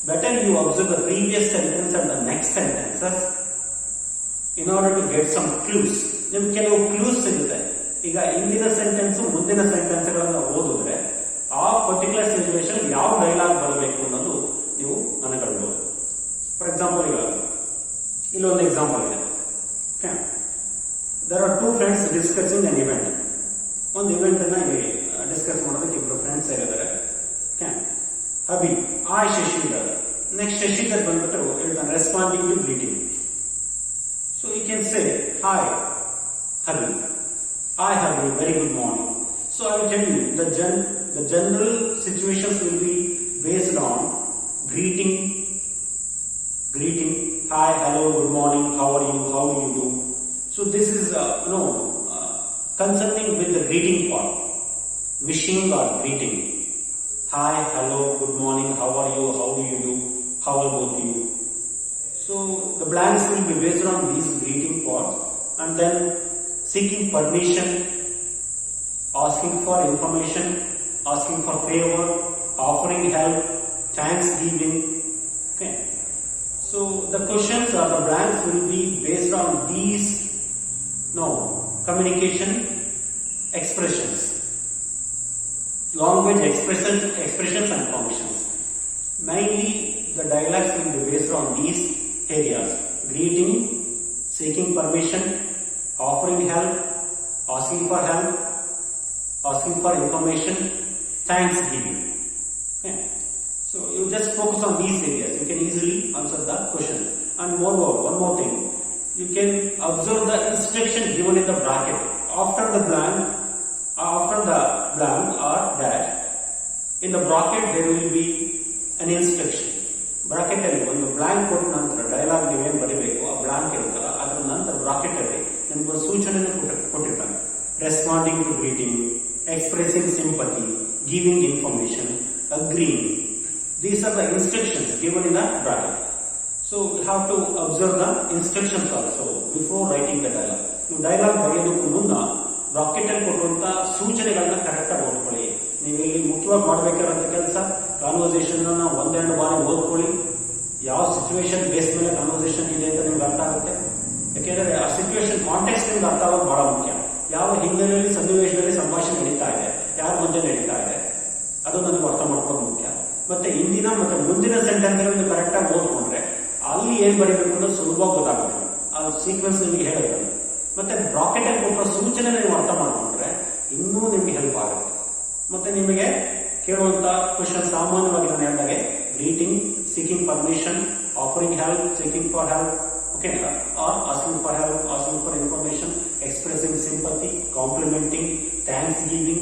Better you observe the previous sentence and the next sentences in order to get some clues. ನಿಮ್ಗೆ ಕೆಲವು clues ಸಿಗುತ್ತೆ. ಈಗ ಇಂದಿನ sentence ಮುಂದಿನ sentence ಗಳನ್ನ ಓದಿದ್ರೆ ಆ ಪರ್ಟಿಕ್ಯುಲರ್ ಸಿಚುವೇಶನ್ ಯಾವ ಡೈಲಾಗ್ ಬರಬೇಕು ಅನ್ನೋದು ನೀವು ಮನಗಂಡಬಹುದು. ಫಾರ್ ಎಕ್ಸಾಂಪಲ್, ಈಗ ಇಲ್ಲೊಂದು ಎಕ್ಸಾಂಪಲ್ ಇದೆ. Okay, there are 2 friends discussing an event. ಒಂದು ಇವೆಂಟ್ ಅನ್ನ ಇಲ್ಲಿ ಡಿಸ್ಕಸ್ ಮಾಡೋದಕ್ಕೆ ಇಬ್ಬರು ಫ್ರೆಂಡ್ಸ್ ಸೇರಿದ್ದಾರೆ. Okay, Habi, hi Shashidhar. Next Shashidhar ಬಂದ್ಬಿಟ್ಟು ಹೇಳ್ತಾನೆ responding to greeting. So you can say hi Habi, hi Habi, very good morning. So I will tell you the general situations will be based on greeting, hi, hello, good morning, how are you, how do you do. So this is concerning with the greeting part, wishing or greeting. Hi, hello, good morning, how are you, how do you do, how about you. So the blanks will be based on these greeting parts, and then seeking permission, asking for information, asking for favor, offering help, thanksgiving. Okay, so the questions or the blanks will be based on these communication expressions, language expressions and functions. Mainly the dialogues will be based on these areas: greeting, seeking permission, offering help, asking for help, asking for information, thanksgiving. Okay, so you just focus on these areas. You can easily answer the question. And moreover, one more thing, you can observe the instruction given in the bracket. After the blank or dash, in the bracket there will be an instruction. Bracket ಅಲ್ಲಿ ಒಂದು blank ಕೊಟ್ಟ ನಂತರ dialogue ನೀವೇನ್ ಬರೀಬೇಕು, ಆ blank ಇರುತ್ತಲ್ಲ ಅದರ ನಂತರ ಬ್ರಾಕೆಟ್ ಅಲ್ಲಿ ನಿಮ್ಗೊಂದು ಸೂಚನೆ ಕೊಟ್ಟಿರ್ತಾನೆ. Responding to greeting, expressing sympathy, giving information, agreeing. These are the instructions given in the bracket. So you have to observe the instructions also before writing the dialogue. ನೀವು ಡೈಲಾಗ್ ಬರೆಯೋದಕ್ಕೂ ಮುನ್ನ ಬ್ರಾಕೆಟ್ ಅಲ್ಲಿ ಕೊಡುವಂತ ಸೂಚನೆಗಳನ್ನ ಕರೆಕ್ಟ್ ಆಗಿ ಓದ್ಕೊಳ್ಳಿ. ನೀವು ಇಲ್ಲಿ ಮುಖ್ಯವಾಗಿ ಮಾಡಬೇಕಾದಂತ ಕೆಲಸ, ಕಾನ್ವರ್ಸೇಷನ್ ಒಂದೆರಡು ಬಾರಿ ಓದ್ಕೊಳ್ಳಿ. ಯಾವ ಸಿಚುವೇಶನ್ ಬೇಸ್ ಮೇಲೆ ಕಾನ್ವರ್ಸೇಷನ್ ಇದೆ ಅಂತ ನಿಮ್ಗೆ ಅರ್ಥ ಆಗುತ್ತೆ. ಯಾಕೆಂದ್ರೆ ಆ ಸಿಚುವೇಶನ್ ಕಾಂಟೆಕ್ಸ್ಟ್ ನಿಮ್ಗೆ ಅರ್ಥ ಆಗೋದು ಬಹಳ ಮುಖ್ಯ. ಯಾವ ಹಿನ್ನೆಲೆಯಲ್ಲಿ ಸನ್ನಿವೇಶದಲ್ಲಿ ಸಂಭಾಷಣೆ ನಡೀತಾ ಇದೆ, ಯಾರ ಮಧ್ಯೆ ನಡೀತಾ ಇದೆ, ಅದು ನನಗೆ ಅರ್ಥ ಮಾಡ್ಕೊಳ್ಳೋದು ಮುಖ್ಯ. ಮತ್ತೆ ಇಂದಿನ ಮತ್ತೆ ಮುಂದಿನ ಸೆಂಟೆನ್ಸ್ ಗಳನ್ನು ಕರೆಕ್ಟ್ ಆಗಿ ಓದ್ಕೊಂಡ್ರೆ ಅಲ್ಲಿ ಏನ್ ಬರೀಬೇಕು ಅನ್ನೋದು ಸುಲಭವಾಗಿ ಗೊತ್ತಾಗುತ್ತೆ. ಆ ಸೀಕ್ವೆನ್ಸ್ ನಿಮಗೆ ಹೇಳುತ್ತೆ. ಮತ್ತೆ ಬ್ರಾಕೆಟ್ ಅಲ್ಲಿ ಕೊಟ್ಟರೆ ಸೂಚನೆ ನೀವು ಅರ್ಥ ಮಾಡ್ಕೊಂಡ್ರೆ ಇನ್ನೂ ನಿಮ್ಗೆ ಹೆಲ್ಪ್ ಆಗುತ್ತೆ. ಮತ್ತೆ ನಿಮಗೆ ಕೇಳುವಂತ ಕ್ವಶನ್ ಸಾಮಾನ್ಯವಾಗಿ ನಾನು ಹೇಳಿದಾಗೆ greeting, seeking permission, offering help, seeking for help, Okay, or asking for help, asking for information, expressing sympathy, complimenting, thanksgiving,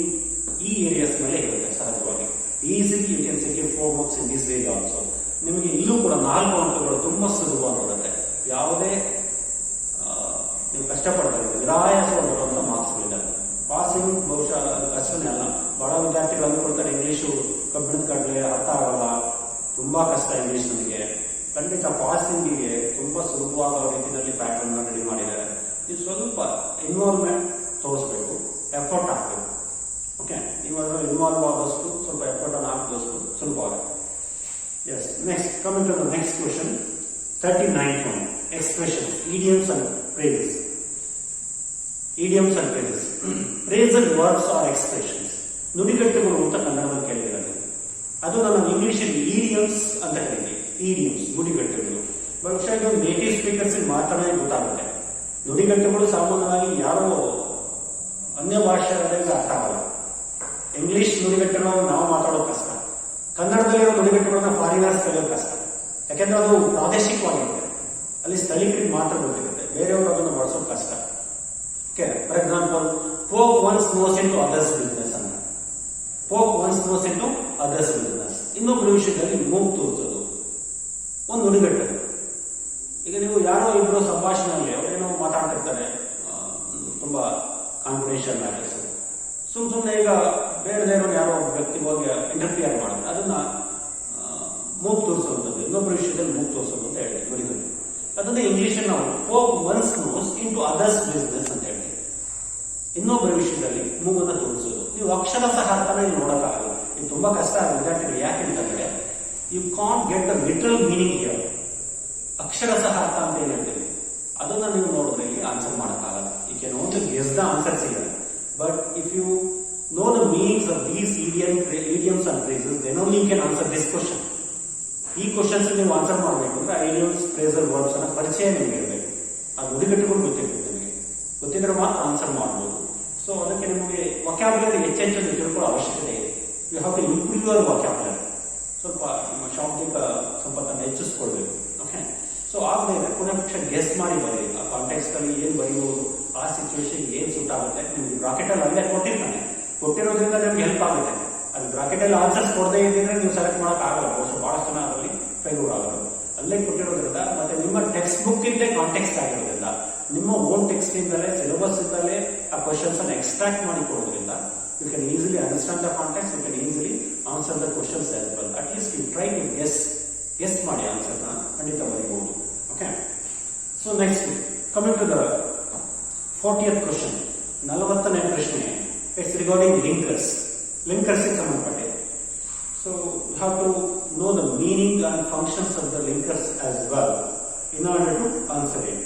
ಈ ಏರಿಯಾಸ್ ಮೇಲೆ ಇರುತ್ತೆ ಸಹಜವಾಗಿ. Easily you can secure 4 marks in this area also. ನಿಮಗೆ ಇಲ್ಲೂ ಕೂಡ 4 ಅಂಕಗಳು ತುಂಬಾ ಸುಲಭವಾಗಿರುತ್ತೆ. ಯಾವುದೇ ನೀವು ಕಷ್ಟಪಡ್ತಾರೆ ನಿರಾಯಾಸವಾಗಿ ಬರುವಂತ ಮಾರ್ಕ್ಸ್ಗಳಿದ್ದಾವೆ. ಪಾಸಿಂಗ್ ಬಹುಶಃ ಕಷ್ಟನೇ ಅಲ್ಲ. ಬಹಳ ವಿದ್ಯಾರ್ಥಿಗಳು ಅಂದ್ಕೊಳ್ತಾರೆ ಇಂಗ್ಲಿಷು ಕಬ್ಬಿಣದ ಕಡಲೆ ಅರ್ಥ ಆಗಲ್ಲ, ತುಂಬಾ ಕಷ್ಟ ಇಂಗ್ಲಿಷ್ ನಮಗೆ. ಖಂಡಿತ ಪಾಸಿಂಗಿಗೆ ತುಂಬಾ ಸುಲಭವಾದ ರೀತಿಯಲ್ಲಿ ಪ್ಯಾಟರ್ನ್ ರೆಡಿ ಮಾಡಿದ್ದಾರೆ. ನೀವು ಸ್ವಲ್ಪ ಇನ್ವಾಲ್ವ್ಮೆಂಟ್ ತೋರಿಸ್ಬೇಕು, ಎಫರ್ಟ್ ಹಾಕಬೇಕು. ಓಕೆ, ನೀವು ಅದರಲ್ಲಿ ಇನ್ವಾಲ್ವ್ ಆದಷ್ಟು ಸ್ವಲ್ಪ ಎಫರ್ಟ್ ಅನ್ನು ಹಾಕಿದಷ್ಟು ಸುಲಭ ಆಗುತ್ತೆ. Yes, next coming to the next question, 39th one, expressions, idioms and phrases. Idioms and phrases. Phrasal words or expressions. ನುಡಿಗಟ್ಟುಗಳು ಅಂತ ಕನ್ನಡದಲ್ಲಿ ಕೇಳಿರೋದು. ಅದು ನಾನು ಇಂಗ್ಲಿಷಲ್ಲಿ idioms ಅಂತ ಕರೀತೀವಿ. idioms ನುಡಿಗಟ್ಟುಗಳು. ಬಹುಶಃ ಇದು ನೇಟಿವ್ ಸ್ಪೀಕರ್ಸ್ ಮಾತ್ರನೇ ಗೊತ್ತಾಗುತ್ತೆ. ನುಡಿಗಟ್ಟುಗಳು ಸಾಮಾನ್ಯವಾಗಿ ಯಾರೋ ಅನ್ಯ ಭಾಷೆಗಳಿಗೆ ಅರ್ಥ ಆಗಲ್ಲ. ಇಂಗ್ಲಿಷ್ ನುಡಿಗಟ್ಟುಗಳನ್ನು ನಾವು ಮಾತಾಡೋದು ಕಷ್ಟ, ಕನ್ನಡದಲ್ಲಿರೋ ನುಡಿಗಟ್ಟುಗಳನ್ನ ಫಾರಿನರ್ಸ್ ಕಲಿಯೋದು ಕಷ್ಟ. ಯಾಕೆಂದ್ರೆ ಅದು ಪ್ರಾದೇಶಿಕವಾಗಿರುತ್ತೆ, ಅಲ್ಲಿ ಸ್ಥಳೀಕರಿಗೆ ಮಾತ್ರ ಗೊತ್ತಿರುತ್ತೆ, ಬೇರೆಯವರು ಅದನ್ನು ಬಳಸೋದು ಕಷ್ಟ. Okay, for example, poke one's nose into others business ಅಂತ. Poke one's nose into others business. ಇನ್ನೊಬ್ಬರ ವಿಷಯದಲ್ಲಿ ಮೂಗು ತೋರಿಸೋದು ಒಂದು ನುಡಿಗಟ್ಟು. ಈಗ ನೀವು ಯಾರೋ ಇಬ್ಬರು ಸಂಭಾಷಣೆಯಲ್ಲಿ ಅವರೇನೋ ಮಾತಾಡ್ತಿರ್ತಾರೆ, ತುಂಬಾ ಕಾನ್ಫಿಡೆನ್ಷಿಯಲ್ ಮ್ಯಾಟರ್ಸ್, ಸುಮ್ಮನೆ ಈಗ ಬೇಡದೇ ಇರೋ ಯಾರೋ ವ್ಯಕ್ತಿ ಹೋಗಿ ಇಂಟರ್ಫಿಯರ್ ಮಾಡಿದ್ರೆ ಅದನ್ನ ಮೂಗು ತೋರಿಸುವಂಥದ್ದು, ಇನ್ನೊಬ್ಬರ ವಿಷಯದಲ್ಲಿ ಮೂಗು ತೋರಿಸೋದು ಅಂತ ಹೇಳಿ ನುಡಿಗಟ್ಟು. ಅದನ್ನೇ ಇಂಗ್ಲಿಷಲ್ಲಿ ನಾವು poke one's nose into others business ಅಂತ ಹೇಳಿ, ಇನ್ನೊಬ್ಬರ ವಿಷಯದಲ್ಲಿ ಮೂಗನ್ನ ತೋರಿಸೋದು. ನೀವು ಅಕ್ಷರ ಸಹ ಅರ್ಥನ ಇಲ್ಲಿ ನೋಡೋಕ್ಕಾಗಲ್ಲ. ಇದು ತುಂಬಾ ಕಷ್ಟ ವಿದ್ಯಾರ್ಥಿಗಳು. ಯಾಕೆಂತಂದ್ರೆ you can't get the literal meaning here. ಅಕ್ಷರ ಸಹ ಅರ್ಥ ಅಂತ ಏನ್ ಹೇಳ್ತೀವಿ ಅದನ್ನ ನೀವು ನೋಡಿದ್ರೆ ಇಲ್ಲಿ ಆನ್ಸರ್ ಮಾಡೋಕ್ಕಾಗಲ್ಲ. You can only guess the answer ಸಿಗಲ್ಲ. But if you know the meanings of these idioms and phrases, then only you can answer this question. ಈ ಕ್ವಶನ್ಸ್ ನೀವು ಆನ್ಸರ್ ಮಾಡಬೇಕು ಅಂದ್ರೆ ಐಡಿಯಮ್ಸ್, ಫ್ರೇಸಲ್ ವರ್ಡ್ಸ್ ಅನ್ನ ಪರಿಚಯ ನಿಮಗೆ ಇರಬೇಕು. ಆ ನುಡಿಗಟ್ಟುಗಳು ಗೊತ್ತಿರ್ಬೇಕು, ನಿಮಗೆ ಗೊತ್ತಿದ್ರೆ ಮಾತ್ರ ಆನ್ಸರ್ ಮಾಡಬಹುದು. ಸೊ ಅದಕ್ಕೆ ನಿಮಗೆ ವೊಕ್ಯಾಬ್ಯುಲರಿ ಹೆಚ್ಚೆಚ್ಚು ತಿಳ್ಕೊಳ್ಳೋ ಅವಶ್ಯಕತೆ ಇದೆ. You have to improve your vocabulary. ಸ್ವಲ್ಪ ನಿಮ್ಮ ಶಾಬ್ದಿಕ ಸಂಪತ್ತನ್ನು ಹೆಚ್ಚಿಸ್ಕೊಳ್ಬೇಕು. ಓಕೆ, ಸೊ ಆದ್ಮೇಲೆ ಪುನಃ ಗೆಸ್ ಮಾಡಿ ಬರೀ. ಆ ಕಾಂಟೆಕ್ಸ್ಟ್ ಅಲ್ಲಿ ಏನ್ ಬರೀಬಹುದು, ಆ ಸಿಚುವೇಶನ್ ಏನ್ ಸೂಟ್ ಆಗುತ್ತೆ. ನಿಮ್ಗೆ ಬ್ರಾಕೆಟ್ ಅಲ್ಲಿ ಅಲ್ಲೇ ಕೊಟ್ಟಿರೋದ್ರಿಂದ ನಿಮ್ಗೆ ಹೆಲ್ಪ್ ಆಗುತ್ತೆ. ಅಲ್ಲಿ ಬ್ರಾಕೆಟ್ ಅಲ್ಲಿ ಆನ್ಸರ್ಸ್ ಕೊಡದೇ ಇದ್ದಿದ್ರೆ ನೀವು ಸೆಲೆಕ್ಟ್ ಮಾಡಕ್ ಆಗಲ್ಲ. ಬಹಳಷ್ಟು ಜನ ಅದರಲ್ಲಿ ಫೇಲ್ಯೂರ್ ಆಗೋದು. ಅಲ್ಲೇ ಕೊಟ್ಟಿರೋದ್ರಿಂದ ಮತ್ತೆ ನಿಮ್ಮ ಟೆಕ್ಸ್ಟ್ ಬುಕ್ ಇಂದಲೇ ಕಾಂಟೆಕ್ಸ್ಟ್ ಆಗಿರೋದ್ರಿಂದ, ನಿಮ್ಮ ಓನ್ ಟೆಕ್ಸ್ಟ್ ಇಂದಲೇ ಸಿಲೆಬಸ್ ಇಂದಲೇ ಆ ಕ್ವಶನ್ಸ್ ಅನ್ನು ಎಕ್ಸ್ಟ್ರಾಕ್ಟ್ ಮಾಡಿ ಕೊಡೋದ್ರಿಂದ you can easily understand the context, you can easily answer the questions as well. At least you try to guess ಮಾಡಿ ಆನ್ಸರ್ ನ ಖಂಡಿತ ಬರೀಬಹುದು. Okay, so next coming to the 40th question, 40ನೇ ಪ್ರಶ್ನೆ. It's regarding linkers. Linkers ಗೆ ಸಂಬಂಧಪಟ್ಟಿದೆ. So you have to know the meaning and functions of the linkers as well in order to answer it.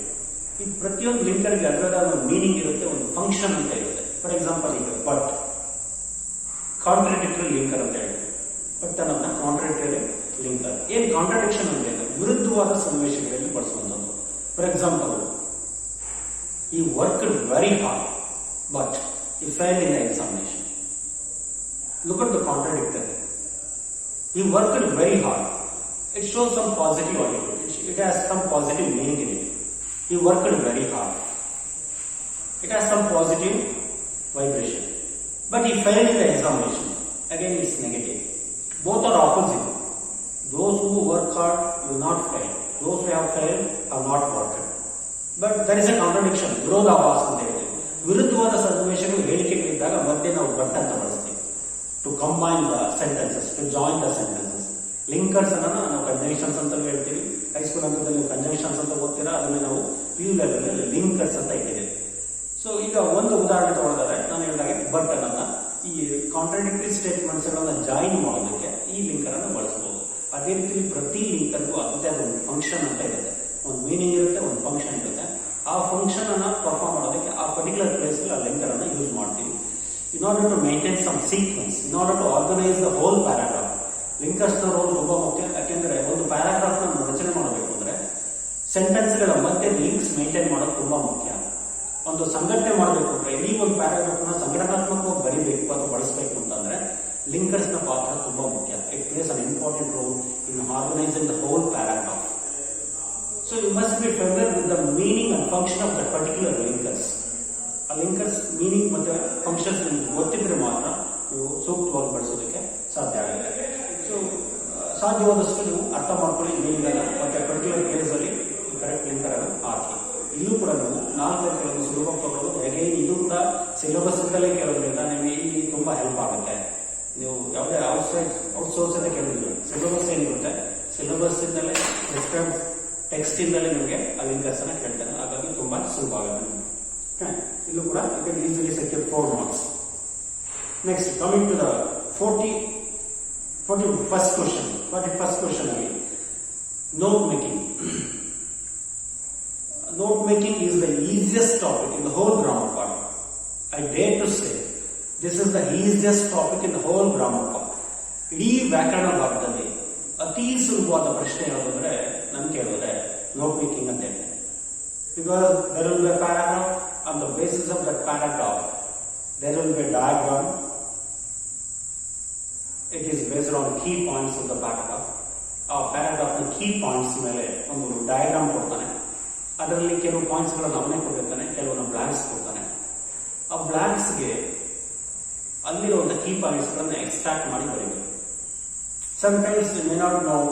ಈ ಪ್ರತಿಯೊಂದು ಲಿಂಕರ್ಗೆ ಅದರದ ಒಂದು meaning ಇರುತ್ತೆ, ಒಂದು ಫಂಕ್ಷನ್ ಅಂತ ಇರುತ್ತೆ. ಫಾರ್ ಎಕ್ಸಾಂಪಲ್, ಈಗ ಬಟ್ ಕಾಂಟ್ರಾಡಿಕ್ಟರಿ ಲಿಂಕರ್ ಅಂತ ಹೇಳಿ, ಬಟ್ ಅನ್ನೋದನ್ನ ಕಾಂಟ್ರಾಡಿಕ್ಟರಿ ಲಿಂಕರ್. ಏನ್ ಕಾಂಟ್ರಾಡಿಕ್ಷನ್ ಅಂತ ಹೇಳಿದ್ರೆ ವಿರುದ್ಧವಾದ ಸನ್ನಿವೇಶಗಳಲ್ಲಿ ಬಳಸುವಂಥದ್ದು. For example, he worked very hard but he failed in the examination. Look at the contradictory. He worked very hard. It shows some positive attitude. It has some positive meaning in it. He worked very hard. It has some positive vibration. But he failed in the examination. Again, it's negative. Both are opposite. Those who work hard will not fail. Those who have failed have not worked. But there is a contradiction, ವಿರೋಧಾಭಾಸ ಅಂತ ಹೇಳ್ತೀವಿ. ವಿರುದ್ಧವಾದ ಸನ್ನಿವೇಶಗಳು ಹೇಳಿಕೆಗಳಿದ್ದಾಗ ಮತ್ತೆ ನಾವು but ಅಂತ ಬಳಸ್ತೀವಿ to combine the sentences, to join the sentences. Linkers ಅನ್ನ ನಾವು ಕಂಜಂಕ್ಷನ್ಸ್ ಅಂತ ಹೇಳ್ತೀವಿ. ಹೈಸ್ಕೂಲ್ ಹಂತದಲ್ಲಿ ಕಂಜಂಕ್ಷನ್ಸ್ ಅಂತ ಓದ್ತೀರಾ, ಅದನ್ನ ನಾವು PU ಲೆವೆಲ್ ಅಲ್ಲಿ ಲಿಂಕರ್ಸ್ ಅಂತ ಇಟ್ಟಿದ್ದೀವಿ. ಸೊ ಈಗ ಒಂದು ಉದಾಹರಣೆ ತಗೊಳ್ಳೋದಾದ್ರೆ, ನಾನು ಹೇಳಿದಾಗೆ ಬಟ್ ಅನ್ನೋದನ್ನ ಈ ಕಾಂಟ್ರಾಡಿಕ್ಟರಿ ಸ್ಟೇಟ್ಮೆಂಟ್ಸ್ ಗಳನ್ನ ಜಾಯಿನ್ ಮಾಡೋದಕ್ಕೆ ಈ ಲಿಂಕರ್ ಅನ್ನು ಬಳಸಬಹುದು. ಅದೇ ರೀತಿ ಪ್ರತಿ ಲಿಂಕರ್ಗೂ ಅದಕ್ಕೆ ಒಂದು ಫಂಕ್ಷನ್ ಅಂತ ಇರುತ್ತೆ, ಒಂದು ಮೀನಿಂಗ್ ಇರುತ್ತೆ, ಒಂದು ಫಂಕ್ಷನ್ ಇರುತ್ತೆ. ಆ ಫಂಕ್ಷನ್ ಅನ್ನ ಪರ್ಫಾರ್ಮ್ ಮಾಡೋದಕ್ಕೆ ಆ ಪರ್ಟಿಕ್ಯುಲರ್ ಪ್ಲೇಸ್ ಆ ಲಿಂಕರ್ ಅನ್ನ ಯೂಸ್ ಮಾಡ್ತೀವಿ. In order to maintain some sequence, in order to organise the whole paragraph. Linkers ನ ರೋಲ್ ತುಂಬಾ ಮುಖ್ಯ. ಯಾಕೆಂದ್ರೆ ಒಂದು ಪ್ಯಾರಾಗ್ರಾಫ್ ನ ರಚನೆ ಮಾಡಬೇಕು ಅಂದ್ರೆ ಸೆಂಟೆನ್ಸ್ ಗಳ ಮಧ್ಯೆ ಲಿಂಕ್ಸ್ ಮೇಂಟೈನ್ ಮಾಡೋದು ತುಂಬಾ ಮುಖ್ಯ. ಒಂದು ಸಂಘಟನೆ ಮಾಡಬೇಕು ಅಂದ್ರೆ ಈ ಒಂದು ಪ್ಯಾರಾಗ್ರಾಫ್ ನ ಸಂಘಟನಾತ್ಮಕವಾಗಿ ಬರೀಬೇಕು ಅಥವಾ ಬಳಸಬೇಕು ಅಂತಂದ್ರೆ ಲಿಂಕರ್ಸ್ ನ ಪಾತ್ರ ತುಂಬಾ ಮುಖ್ಯ. It plays an important role in organising the whole paragraph. So you must be familiar with the meaning and function of that particular linkers. ಆ ಲಿಂಕರ್ಸ್ ಮೀನಿಂಗ್ ಮತ್ತೆ ಫಂಕ್ಷನ್ಸ್ ನಿಮ್ಗೆ ಗೊತ್ತಿದ್ರೆ ಮಾತ್ರ ನೀವು ಸೂಕ್ತವಾಗಿ ಬಳಸೋದಕ್ಕೆ ಸಾಧ್ಯ ಆಗುತ್ತೆ. ಸೊ ಸಾಧ್ಯವಾದಷ್ಟು ನೀವು ಅರ್ಥ ಮಾಡ್ಕೊಳ್ಳಿ ಮೀನಿಂಗ್ ಅನ್ನ, ಮತ್ತೆ ಪರ್ಟಿಕ್ಯುಲರ್ ಪ್ಲೇಸ್ ಅಲ್ಲಿ ಕರೆಕ್ಟ್ ಲಿಂಕರ್ ಅನ್ನು ಹಾಕಿ. ಇಲ್ಲೂ ಕೂಡ ನೀವು 4 ಅಂಕಗಳನ್ನು ಸುಲಭವಾಗಿ ತಗೊಳ್ಳೋದು. ಹೇಗೆ ಇದು ಕೂಡ ಸಿಲೆಬಸ್ ಇಂದಲೇ ಕೇಳೋದ್ರಿಂದ ನಿಮಗೆ ಇಲ್ಲಿ ತುಂಬಾ ಹೆಲ್ಪ್ ಆಗುತ್ತೆ. ನೀವು ಯಾವುದೇ ಔಟ್ಸೋರ್ಸ್ ಅಂತ ಕೇಳಿದ್ರು ಸಿಲೆಬಸ್ ಏನಿರುತ್ತೆ, ಸಿಲೆಬಸ್ ಇಂದಲೇ ಪ್ರಿಸ್ಕ್ರೈಬ್ ಟೆಕ್ಸ್ಟ್ ಇಂದಲೇ ನಿಮಗೆ ಆ ಲಿಂಕರ್ಸ್ ಅನ್ನ ಕೇಳ್ತಾನೆ. ಹಾಗಾಗಿ ತುಂಬಾ ಸುಲಭ ಆಗುತ್ತೆ. ಇಲ್ಲೂ ಕೂಡ you can easily secure 4 marks. Next coming to the 41st question ಅಲ್ಲಿ note making. Note making is the easiest topic in the whole grammar part. I dare to say this is the easiest topic in the whole grammar part. ಇಡೀ ವ್ಯಾಕರಣ ಭಾಗದಲ್ಲಿ ಅತಿ ಸುಲಭವಾದ ಪ್ರಶ್ನೆ ಯಾವುದಂದ್ರೆ ನಾನು ಕೇಳಿದ್ರೆ ನೋಟ್ ಮೇಕಿಂಗ್ ಅಂತ ಹೇಳ್ತೇನೆ. Because there will be a paragraph. On the basis of that paragraph, there will be a diagram. It is based on key points of the paragraph. ಆ ಪ್ಯಾರಾಗ್ರಾಫ್ ನ ಕೀ ಪಾಯಿಂಟ್ಸ್ ಮೇಲೆ ಒಂದು diagram ಕೊಡ್ತಾನೆ. ಅದರಲ್ಲಿ ಕೆಲವು points ಗಳನ್ನು ಅವನೇ ಕೊಟ್ಟಿರ್ತಾನೆ, ಕೆಲವೊಂದು ಬ್ಲಾಂಕ್ಸ್ ಕೊಡ್ತಾನೆ. ಆ ಬ್ಲಾಂಕ್ಸ್ ಗೆ ಅಲ್ಲಿರುವಂತಹ ಕೀ ಪಾಯಿಂಟ್ಸ್ ಗಳನ್ನ ಎಕ್ಸ್ಟ್ರಾಕ್ಟ್ ಮಾಡಿ ಬರೀಬೇಕು. Sometimes you may not know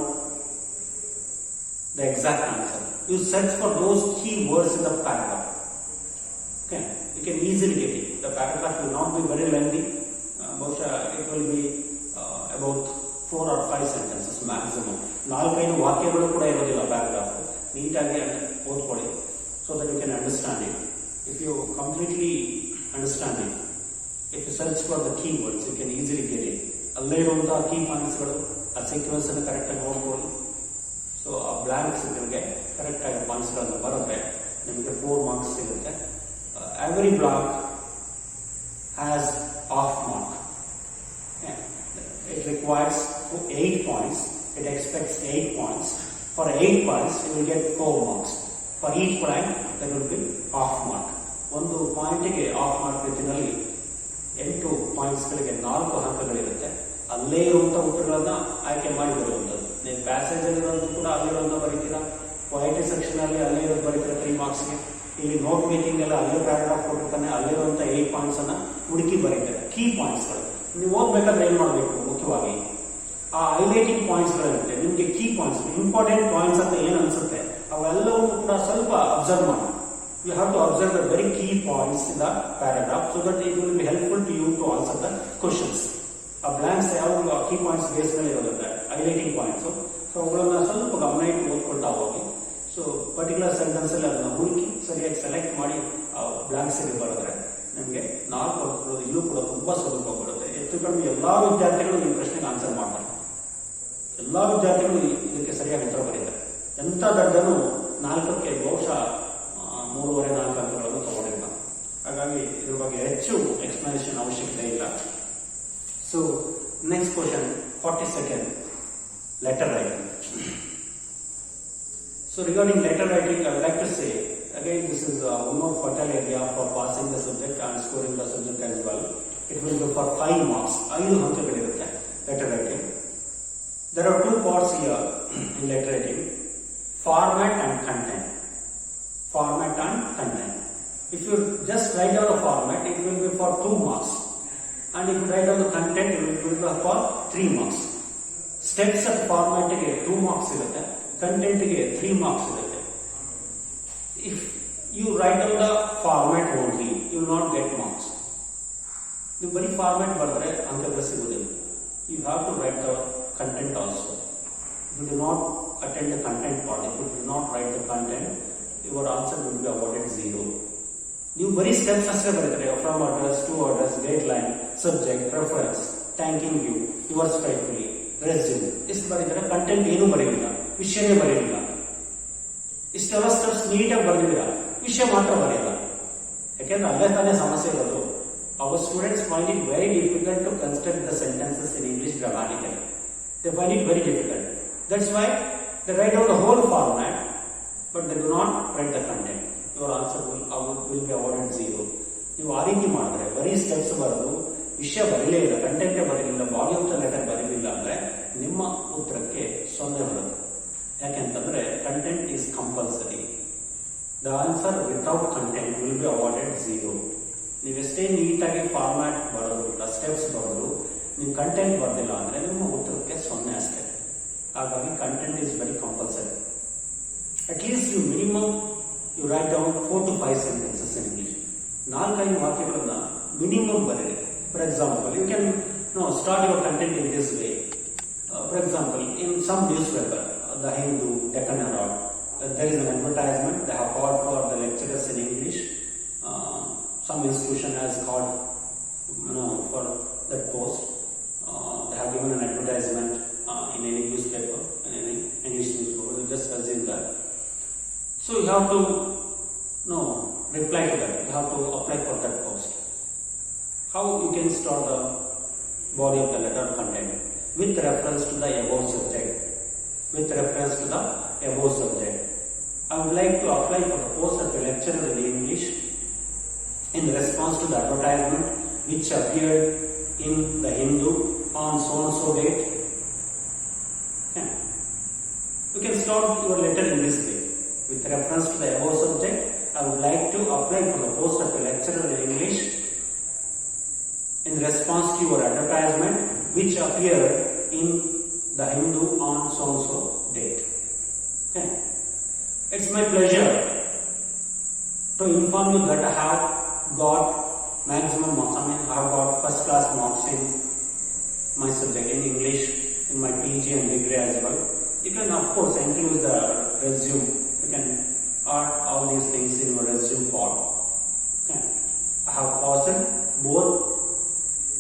the exact answer. You search for those key words in the paragraph. Okay, you can easily get it. The paragraph will not be very lengthy. It will be about 4 or 5 sentences maximum. 4-5 ವಾಕ್ಯಗಳು ಕೂಡ ಇರೋದಿಲ್ಲ paragraph. ನೀಟಾಗಿ ಓದ್ಕೊಳ್ಳಿ so that you can understand it. If you completely understand it, if you search for the key words, you can easily get it. ಅಲ್ಲೇ ಇರುವಂತಹ key ಪಾಯಿಂಟ್ಸ್ಗಳು ಆ sequence ಅನ್ನು correct ಆಗಿ ನೋಡ್ಕೊಳ್ಳಿ. ಸೊ ಆ ಬ್ಲಾಂಕ್ಸ್ ನಿಮಗೆ ಕರೆಕ್ಟ್ ಆಗಿ ಪಾಯಿಂಟ್ಸ್ ಗಳನ್ನು ಬರುತ್ತೆ, ನಿಮಗೆ 4 marks ಸಿಗುತ್ತೆ. Every block has half mark. It requires 8 points. It expects 8 points. For 8 points, you will get 4 marks. For each blank, there will be half mark. ಒಂದು ಪಾಯಿಂಟ್ಗೆ ಹಾಫ್ ಮಾರ್ಕ್ ರೀತಿಯಲ್ಲಿ 8 ಪಾಯಿಂಟ್ಸ್ಗಳಿಗೆ 4 ಅಂಕಗಳಿರುತ್ತೆ. ಅಲ್ಲೇ ಇರುವಂತಹ ಉತ್ತರಗಳನ್ನ ಆಯ್ಕೆ ಮಾಡಿ ಬರುವಂಥದ್ದು. ನೀವು ಪ್ಯಾಸೇಜ್ ಅಲ್ಲಿರೋದು ಕೂಡ ಅಲ್ಲಿರೋದನ್ನ ಬರೀತೀರಾ, ಪೊಯೆಟ್ರಿ ಸೆಕ್ಷನ್ ಅಲ್ಲಿ ಅಲ್ಲೇ ಇರೋದು ಬರೀತೀರಾ 3 marksಗೆ. ಇಲ್ಲಿ ನೋಟ್ ಮೇಕಿಂಗ್ ಎಲ್ಲ ಅಲ್ಲೇ ಪ್ಯಾರಾಗ್ರಾಫ್ ಕೊಟ್ಟಿರ್ತಾನೆ, ಅಲ್ಲಿರುವಂತಹ 8 points ಅನ್ನ ಹುಡುಕಿ ಬರೀತಾರೆ. ಕೀ ಪಾಯಿಂಟ್ಸ್ಗಳು ನೀವು ಓದ್ಬೇಕಾದ್ರೆ ಏನ್ ಮಾಡಬೇಕು, ಮುಖ್ಯವಾಗಿ ಆ ಹೈಲೈಟಿಂಗ್ ಪಾಯಿಂಟ್ಸ್ ಗಳಿರುತ್ತೆ. ನಿಮ್ಗೆ ಕೀ ಪಾಯಿಂಟ್ಸ್, ಇಂಪಾರ್ಟೆಂಟ್ ಪಾಯಿಂಟ್ಸ್ ಅಂತ ಏನ್ ಅನ್ಸುತ್ತೆ ಅವೆಲ್ಲವೂ ಕೂಡ ಸ್ವಲ್ಪ ಅಬ್ಸರ್ವ್ ಮಾಡಿ. You have to observe the very key points in the paragraph so that it will be helpful to you to answer the questions. A blanks ಯಾವ key points base ಮೇಲೆ ಇರೋದಿಲ್ಲ, ಹೈಲೈಟಿಂಗ್ ಪಾಯಿಂಟ್ಸ್. ಸೊ ಅವುಗಳನ್ನ ಸ್ವಲ್ಪ ಗಮನ ಇಟ್ಟು ಓದ್ಕೊಳ್ತಾ ಹೋಗಿ. So particular sentence ಅಲ್ಲಿ ಅದನ್ನ ಹುಡುಕಿ ಸರಿಯಾಗಿ ಸೆಲೆಕ್ಟ್ ಮಾಡಿ ಆ ಬ್ಲಾಂಕ್ಸ್ ಗೆ ಬರೆದ್ರೆ ನಿಮಗೆ 4 ಅಂಕಗಳು ಇಲ್ಲೂ ಕೂಡ ತುಂಬಾ ಸುಲಭ ಬರುತ್ತೆ. ಹೆಚ್ಚು ಕಡಿಮೆ ಎಲ್ಲಾ ವಿದ್ಯಾರ್ಥಿಗಳು ಈ ಪ್ರಶ್ನೆಗೆ ಆನ್ಸರ್ ಮಾಡ್ತಾರೆ. ಎಲ್ಲಾ ವಿದ್ಯಾರ್ಥಿಗಳು ಇದಕ್ಕೆ ಸರಿಯಾಗಿ ಉತ್ತರ ಬರೀತಾರೆ. ಎಂತ ದಡ್ಡನು 4ಕ್ಕೆ ಬಹುಶಃ 3.5-4 ಅಂಕಗಳನ್ನು ತಗೊಂಡಿಲ್ಲ. ಹಾಗಾಗಿ ಇದ್ರ ಬಗ್ಗೆ ಹೆಚ್ಚು ಎಕ್ಸ್ಪ್ಲನೇಷನ್ ಅವಶ್ಯಕತೆ ಇಲ್ಲ. So next question 42nd, letter writing. So regarding letter writing, I would like to say again this is one more fertile area for passing the subject and scoring the subject as well. It will be for 5 marks. 5 ಅಂಕಗಳಿರುತ್ತೆ letter writing. There are 2 parts here in letter writing: format and content. Format and content. If you just write down the format, it will be for 2 marks, and if you write down the content, it will be for 3 marks. Steps of format ಗೆ 2 marks ಇರುತ್ತೆ, content ಗೆ 3 marks ಇರುತ್ತೆ. If you write down the format only, you will not get marks. ನೀವು ಬರೀ format ಬರೆದ್ರೆ ಅಂಕಗಳು ಸಿಗುವುದಿಲ್ಲ. You have to write the content also. If you do not attend the content part, if you do not write the content, your answer will be awarded 0. ನೀವು ಬರೀ steps ಅಷ್ಟೇ ಬರೀತಾರೆ, from address to address, date line, subject, reference, thanking you, yours faithfully, resume ಇಷ್ಟು ಬರೀತಾರೆ. Content ಏನೂ ಬರೆಯಲಿಲ್ಲ, ವಿಷಯನೇ ಬರೆಯಲಿಲ್ಲ. ಇಷ್ಟೆಲ್ಲ steps ನೀಟಾಗಿ ಬರೆದಿಲ್ಲ, ವಿಷಯ ಮಾತ್ರ ಬರೆಯಲ್ಲ. ಯಾಕೆಂದ್ರೆ ಅಲ್ಲೇ ತಾನೇ ಸಮಸ್ಯೆ ಇರೋದು. Our students find it very difficult to construct the sentences in English grammatically. They find it very difficult. That's why they write down the whole format, but they do not write the content. Your answer will be awarded 0. ನೀವು ಆ ರೀತಿ ಮಾಡಿದ್ರೆ ಬರೀ steps ಬರೆದು ವಿಷಯ ಬರೀಲೇ ಇಲ್ಲ, ಕಂಟೆಂಟೇ ಬರೀಲಿಲ್ಲ, body of the letter ಬರೀಲಿಲ್ಲ ಅಂದ್ರೆ ನಿಮ್ಮ ಉತ್ತರಕ್ಕೆ 0 ಬರುತ್ತೆ. ಯಾಕೆಂತಂದ್ರೆ content is compulsory. The answer without content will be awarded 0. ನೀವೆಷ್ಟೇ ನೀಟಾಗಿ ಫಾರ್ಮ್ಯಾಟ್ ಬರೋದು, ಸ್ಟೆಪ್ಸ್ ಬರೋದು, ನೀವು ಕಂಟೆಂಟ್ ಬರೋದಿಲ್ಲ ಅಂದ್ರೆ ನಿಮ್ಮ ಉತ್ತರಕ್ಕೆ 0 ಅಷ್ಟೇ. ಹಾಗಾಗಿ content is very compulsory. At least you minimum you write down 4 to 5 sentences in English. 4-5 ವಾಕ್ಯಗಳನ್ನ ಮಿನಿಮಮ್ ಬರೀರಿ. For example, you can start your content in this way. For example, in some newspaper, The Hindu, Deccan Herald, there is an advertisement. They have called for the lecturers in English. Some institution has called, for that post. They have given an advertisement in any newspaper, in any English newspaper. You just assume that. So you have to reply to that. You have to apply for that post. How you can start the body of the letter content? With reference to the above subject. With reference to the above subject. I would like to apply for the post of a lecturer in English in response to the advertisement which appeared in the Hindu on so and so date. Okay. You can start your letter in this way. With reference to the above subject, I would like to apply for the post of a lecturer in English in response to your advertisement which appeared in the Hindu on so and so date. Okay. It's my pleasure to inform you that I have got maximum marks. I have got first class marks in my subject in English in my PG and degree as well. You can of course include the resume. You can add all these things in your resume form. Okay. I have passed both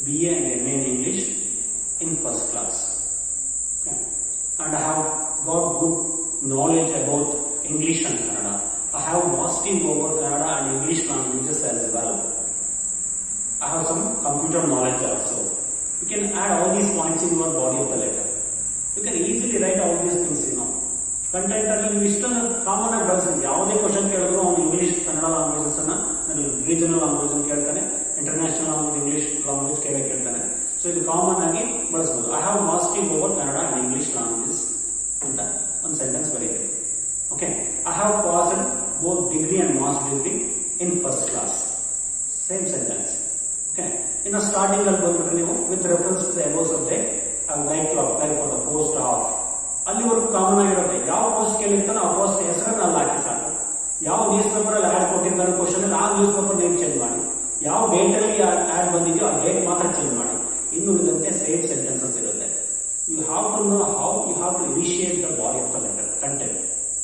BA and MA in English in first class. Okay. And I have got good knowledge about English and Kannada. I have mastery over Kannada and English languages as well. I have some computer knowledge also. You can add all these points in your body of the letter. You can easily write all these things, content ಅಲ್ಲಿ ನೀವು ಇಷ್ಟನ್ನು common ಆಗಿ ಬಳಸಿ. ಯಾವುದೇ question ಕೇಳಿದ್ರು ಅವನು English Kannada languages ಅನ್ನ, regional language ಅಂತ ಕೇಳ್ತಾನೆ, ಇಂಟರ್ನ್ಯಾಷನಲ್ ಲ್ಯಾಂಗ್ವೇಜ್ ಇಂಗ್ಲಿಷ್ ಲ್ಯಾಂಗ್ವೇಜ್ ಕೇಳ್ತಾನೆ. ಸೊ ಇದು ಕಾಮನ್ ಆಗಿ ಬಳಸಬಹುದು. I have mastery over Kannada and English languages ಅಂತ ಒಂದು ಸೆಂಟೆನ್ಸ್ ಬರೀರಿ. Okay. I have passed both degree and master degree in first class. Same sentence. Okay. ಇನ್ನು ಸ್ಟಾರ್ಟಿಂಗ್ ಅಲ್ಲಿ ಬಂದ್ಬಿಟ್ರೆ ನೀವು with reference to the above subject I would like to apply for the post of. ಅಲ್ಲಿವರೆಗೂ common ಆಗಿರುತ್ತೆ. ಯಾವ post ಕೇಳಿರ್ತಾನೋ ಆ post ಹೆಸರನ್ನ ಅಲ್ಲಿ ಹಾಕಿ ಸಾಕು. ಯಾವ ನ್ಯೂಸ್ ಪೇಪರ್ ಅಲ್ಲಿ ಆಡ್ ಕೊಟ್ಟಿರ್ತಾನೆ ಕ್ವಶನ್, ಆ ನ್ಯೂಸ್ ಪೇಪರ್ ನೇಮ್ ಚೇಂಜ್ ಮಾಡಿ. ಯಾವ ಡೇಟ್ ಅಲ್ಲಿ ಆಡ್ ಬಂದಿದೆಯೋ ಆ ಡೇಟ್ ಮಾತ್ರ ಚೇಂಜ್ ಮಾಡಿ. ಇನ್ನುಳಿದಂತೆ ಸೇಮ್ ಸೆಂಟೆನ್ಸಸ್ ಇರುತ್ತೆ. You have to know how you have to initiate the body of the letter content.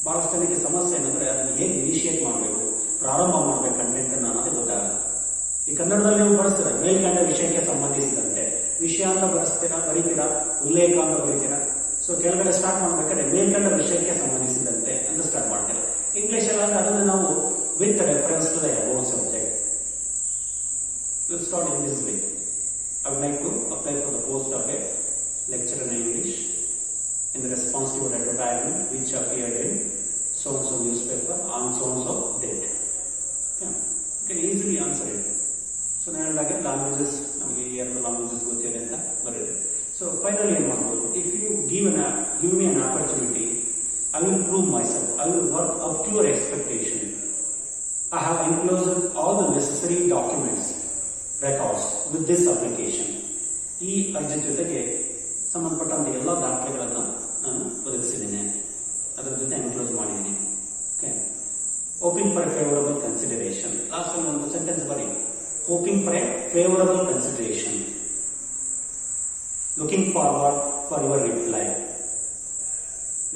ಬಹಳಷ್ಟು ಜನಕ್ಕೆ ಸಮಸ್ಯೆ ಏನಂದ್ರೆ ಅದನ್ನು ಹೇಗೆ ಇನಿಷಿಯೇಟ್ ಮಾಡಬೇಕು, ಪ್ರಾರಂಭ ಮಾಡಬೇಕು ಕಂಟೆಂಟ್ ಅನ್ನ ಅನ್ನೋದೇ ಗೊತ್ತಾಗಲ್ಲ. ಈ ಕನ್ನಡದಲ್ಲಿ ನೀವು ಬಳಸ್ತೀರಾ ಮೇಲ್ಕಂಡ ವಿಷಯಕ್ಕೆ ಸಂಬಂಧಿಸಿದಂತೆ ವಿಷಯ ಅಂತ ಬರೀತೀರಾ, ಉಲ್ಲೇಖ ಅಂತ ಬರೀತೀರಾ. ಸೊ ಕೆಳಗಡೆ ಸ್ಟಾರ್ಟ್ ಮಾಡ್ಬೇಕಾದ್ರೆ ಮೇಲ್ಕಂಡ ವಿಷಯಕ್ಕೆ ಸಂಬಂಧಿಸಿದಂತೆ ಅಂತ ಸ್ಟಾರ್ಟ್ ಮಾಡ್ತೀರಾ. ಇಂಗ್ಲಿಷ್ ಅಲ್ಲಿ ಅದನ್ನು ನಾವು with reference to the above subject. You start in this way. I would like to apply for the post of a lecturer in English in response to an advertisement which appeared in so and so newspaper on so and so date. Yeah. You can easily answer it. So now languages, languages ಗೊತ್ತಿದೆ ಅಂತ ಬರೆಯಿರಿ. So finally ಏನು ಮಾಡಬಹುದು? If you give me an opportunity, I will prove myself. I will work up to your expectation. I have enclosed all the necessary documents records with this application. ಈ ಅರ್ಜಿ ಜೊತೆಗೆ ಸಂಬಂಧಪಟ್ಟಂತ ಎಲ್ಲ ದಾಖಲೆಗಳನ್ನು ನಾನು ಒದಗಿಸಿದ್ದೇನೆ, ಅದರ ಜೊತೆ ಎನ್ಕ್ಲೋಸ್ ಮಾಡಿದ್ದೀನಿ. Okay. Hoping for A favourable consideration. Last ಅಲ್ಲಿ ಒಂದು ಸೆಂಟೆನ್ಸ್ ಬರೀ, hoping for A favourable consideration, looking forward for your reply.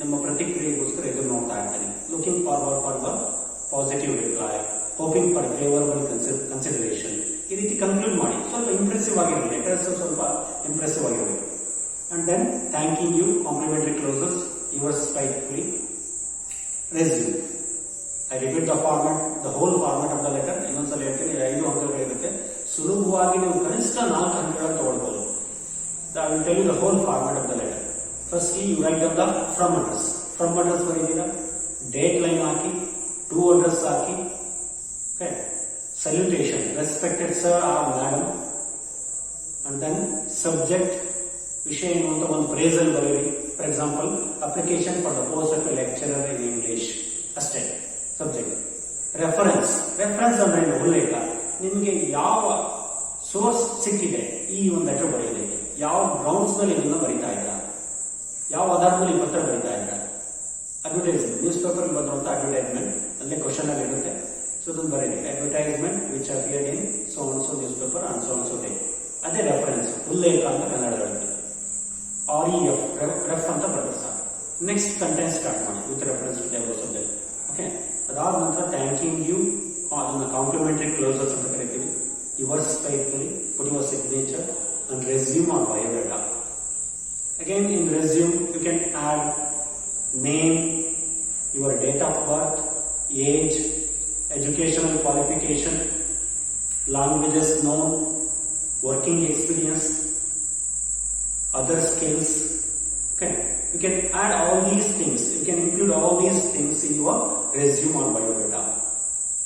ನಿಮ್ಮ ಪ್ರತಿಕ್ರಿಯೆಗೋಸ್ಕರ ಎದುರು ನೋಡ್ತಾ ಇರ್ತೀನಿ. Looking forward for your positive reply, hoping for favourable consideration. ಈ ರೀತಿ ಕನ್ಕ್ಲೂಡ್ ಮಾಡಿ. ಸ್ವಲ್ಪ ಇಂಪ್ರೆಸಿವ್ ಆಗಿರಲಿ, ಲೆಟರ್ಸ್ ಸ್ವಲ್ಪ ಇಂಪ್ರೆಸಿವ್ ಆಗಿರಬೇಕು. And then thanking you, complimentary closes, yours faithfully, resume. I repeat the format, the whole format of the letter. ಇನ್ನೊಂದ್ಸಲ ಹೇಳ್ತೀನಿ, 5 ಅಂಕಗಳಿರುತ್ತೆ. ಸುಲಭವಾಗಿ ನೀವು ಕನಿಷ್ಠ 4 ಅಂಕಗಳನ್ನು ತಗೊಳ್ಬಹುದು. I will tell you the whole format of the letter. Firstly you write down the from address. From address ಬರೀತೀರಾ, date line ಹಾಕಿ, to address ಹಾಕಿ. Okay. Salutation, respected sir or madam, and then subject ವಿಷಯ ಏನು ಅಂತ ಒಂದು phrase ಅಲ್ಲಿ ಬರೀರಿ. For example, application for the post of A lecturer in English ಅಷ್ಟೇ ಸಬ್ಜೆಕ್ಟ್. ರೆಫರೆನ್ಸ್ ಅಂದ್ರೆ ಉಲ್ಲೇಖ. ನಿಮಗೆ ಯಾವ ಸೋರ್ಸ್ ಸಿಕ್ಕಿದೆ ಈ ಒಂದು ಲೆಟರ್ ಬರೆಯೋದಕ್ಕೆ, ಯಾವ ಗ್ರೌಂಡ್ಸ್ ಮೇಲೆ ಇದನ್ನ ಬರೀತಾ ಇದ್ದೀರಾ, ಯಾವ ಆಧಾರದ ಮೇಲೆ ಈ ಪತ್ರ ಬರೀತಾ ಇದ್ದೀರಾ. ಅಡ್ವರ್ಟೈಸ್ಮೆಂಟ್, ನ್ಯೂಸ್ ಪೇಪರ್ ಬರುವಂತ ಅಡ್ವರ್ಟೈಸ್ಮೆಂಟ್ ಅಲ್ಲೇ ಕ್ವಶನ್ ಅಲ್ಲಿ ಇರುತ್ತೆ. ಸೊ ಅದನ್ನು ಬರೀರಿ, advertisement which appeared in so and so newspaper and so and so day. ಅದೇ ರೆಫರೆನ್ಸ್, ಉಲ್ಲೇಖ ಅಂತ ಕನ್ನಡದಲ್ಲಿ. REF, ರೆಫ್ ಅಂತ ಬರುತ್ತೆ ಸರ್. ನೆಕ್ಸ್ಟ್ ಕಂಟೆಂಟ್ ಸ್ಟಾರ್ಟ್ ಮಾಡಿ with reference to the subject. Okay, ಅದಾದ ನಂತರ ಥ್ಯಾಂಕಿಂಗ್ ಯು, ಅದನ್ನ ಕಾಂಪ್ಲಿಮೆಂಟರಿ ಕ್ಲೋಸರ್ಸ್ ಅಂತ ಕರಿತೀವಿ. Yours faithfully, put your signature and resume or biodata. Again, in resume you can add name, your date of birth, age, educational qualification, languages known, working experience, other skills. Okay, you can add all these things, you can include all these things in your resume or biodata.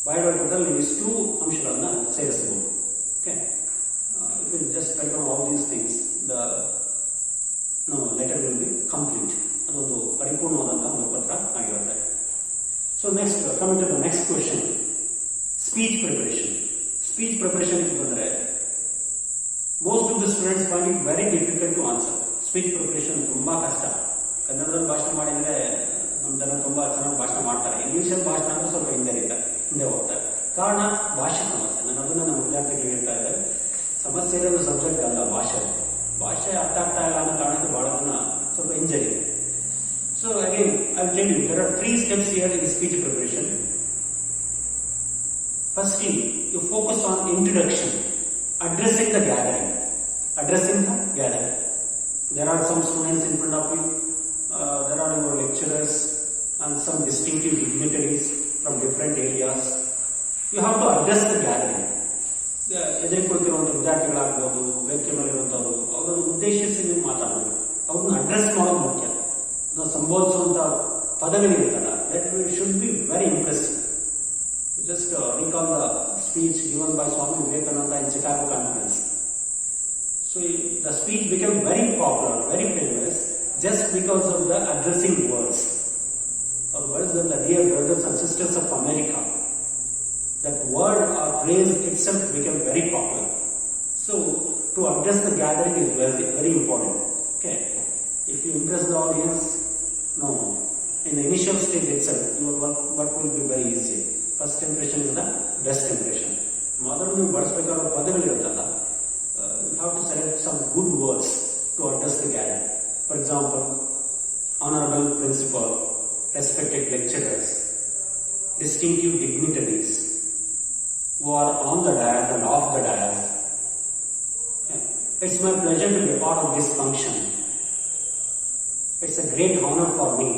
Biodata ಇಷ್ಟು ಅಂಶಗಳನ್ನು ಸೇರಿಸಬಹುದು. Okay, if you just write down all these things, the letter will be complete. ಅದೊಂದು ಪರಿಪೂರ್ಣವಾದಂತಹ ಒಂದು ಪತ್ರ ಆಗಿರುತ್ತೆ. So next, coming to the next question, speech preparation. Speech preparation ಬಂದ್ರೆ most of the students find it very difficult to answer. Speech preparation ತುಂಬಾ ಕಷ್ಟ. ಕನ್ನಡದಲ್ಲಿ ಭಾಷಣ ಮಾಡಿದ್ರೆ ನಮ್ಮ ಜನ ತುಂಬಾ ಚೆನ್ನಾಗಿ ಭಾಷಣ ಮಾಡ್ತಾರೆ. ಇಂಗ್ಲಿಷಲ್ಲಿ ಭಾಷಣ ಅಂದ್ರೆ ಸ್ವಲ್ಪ ಹಿಂದೆ ಹೋಗ್ತಾರೆ. ಕಾರಣ ಭಾಷೆ ಸಮಸ್ಯೆ. ನಾನು ಅದನ್ನ ನಮ್ಮ ವಿದ್ಯಾರ್ಥಿಗಳಿಗೆ ಹೇಳ್ತಾ ಇದ್ದಾರೆ, ಸಮಸ್ಯೆ ಇರೋದು ಸಬ್ಜೆಕ್ಟ್ ಅಲ್ಲ, ಭಾಷೆ ಅರ್ಥ ಆಗ್ತಾ ಇಲ್ಲ ಅನ್ನೋ ಕಾರಣಕ್ಕೆ ಬಹಳ ಜನ ಸ್ವಲ್ಪ ಇಂಜರಿ ಇದೆ. So again I will tell you, there are 3 steps here in speech preparation. Firstly, you focus on introduction, addressing the gathering. There are some students in front of you, there are your lecturers and some distinctive dignitaries from different areas. You have to address the gathering. ಎದುರಿಗೆ ಕೊಡ್ತಿರುವಂಥ ವಿದ್ಯಾರ್ಥಿಗಳಾಗ್ಬೋದು, ವೇದಿಕೆ ಮೇಲೆ ಇರುವಂಥವ್ರು, ಅವರನ್ನು ಉದ್ದೇಶಿಸಿ ನೀವು ಮಾತಾಡಬೇಕು. ಅವ್ರನ್ನ address ಮಾಡೋದು ಮುಖ್ಯ. ಅದನ್ನು ಸಂಬೋಧಿಸುವಂತ ಪದಗಳಿರುತ್ತಲ್ಲ, that should be very impressive. Just recall the speech given by Swami Vivekananda in Chicago conference. So the speech became very popular, very famous, just because of the addressing words. Or words that the dear brothers and sisters of America. That word or phrase itself became very popular. So to address the gathering is very, very important. Okay, if you impress the audience, no, in the initial stage itself, your work will be very easy. First impression is the best impression. ಮೊದಲು ನೀವು ಬಳಸಬೇಕಾದ ಪದಗಳಿರುತ್ತಲ್ಲ, you have to select some good words to address the gathering. For example, honorable principal, respected lecturers, distinctive dignitaries who are on the dais and off the dais. It's my pleasure to be a part of this function. It's a great honor for me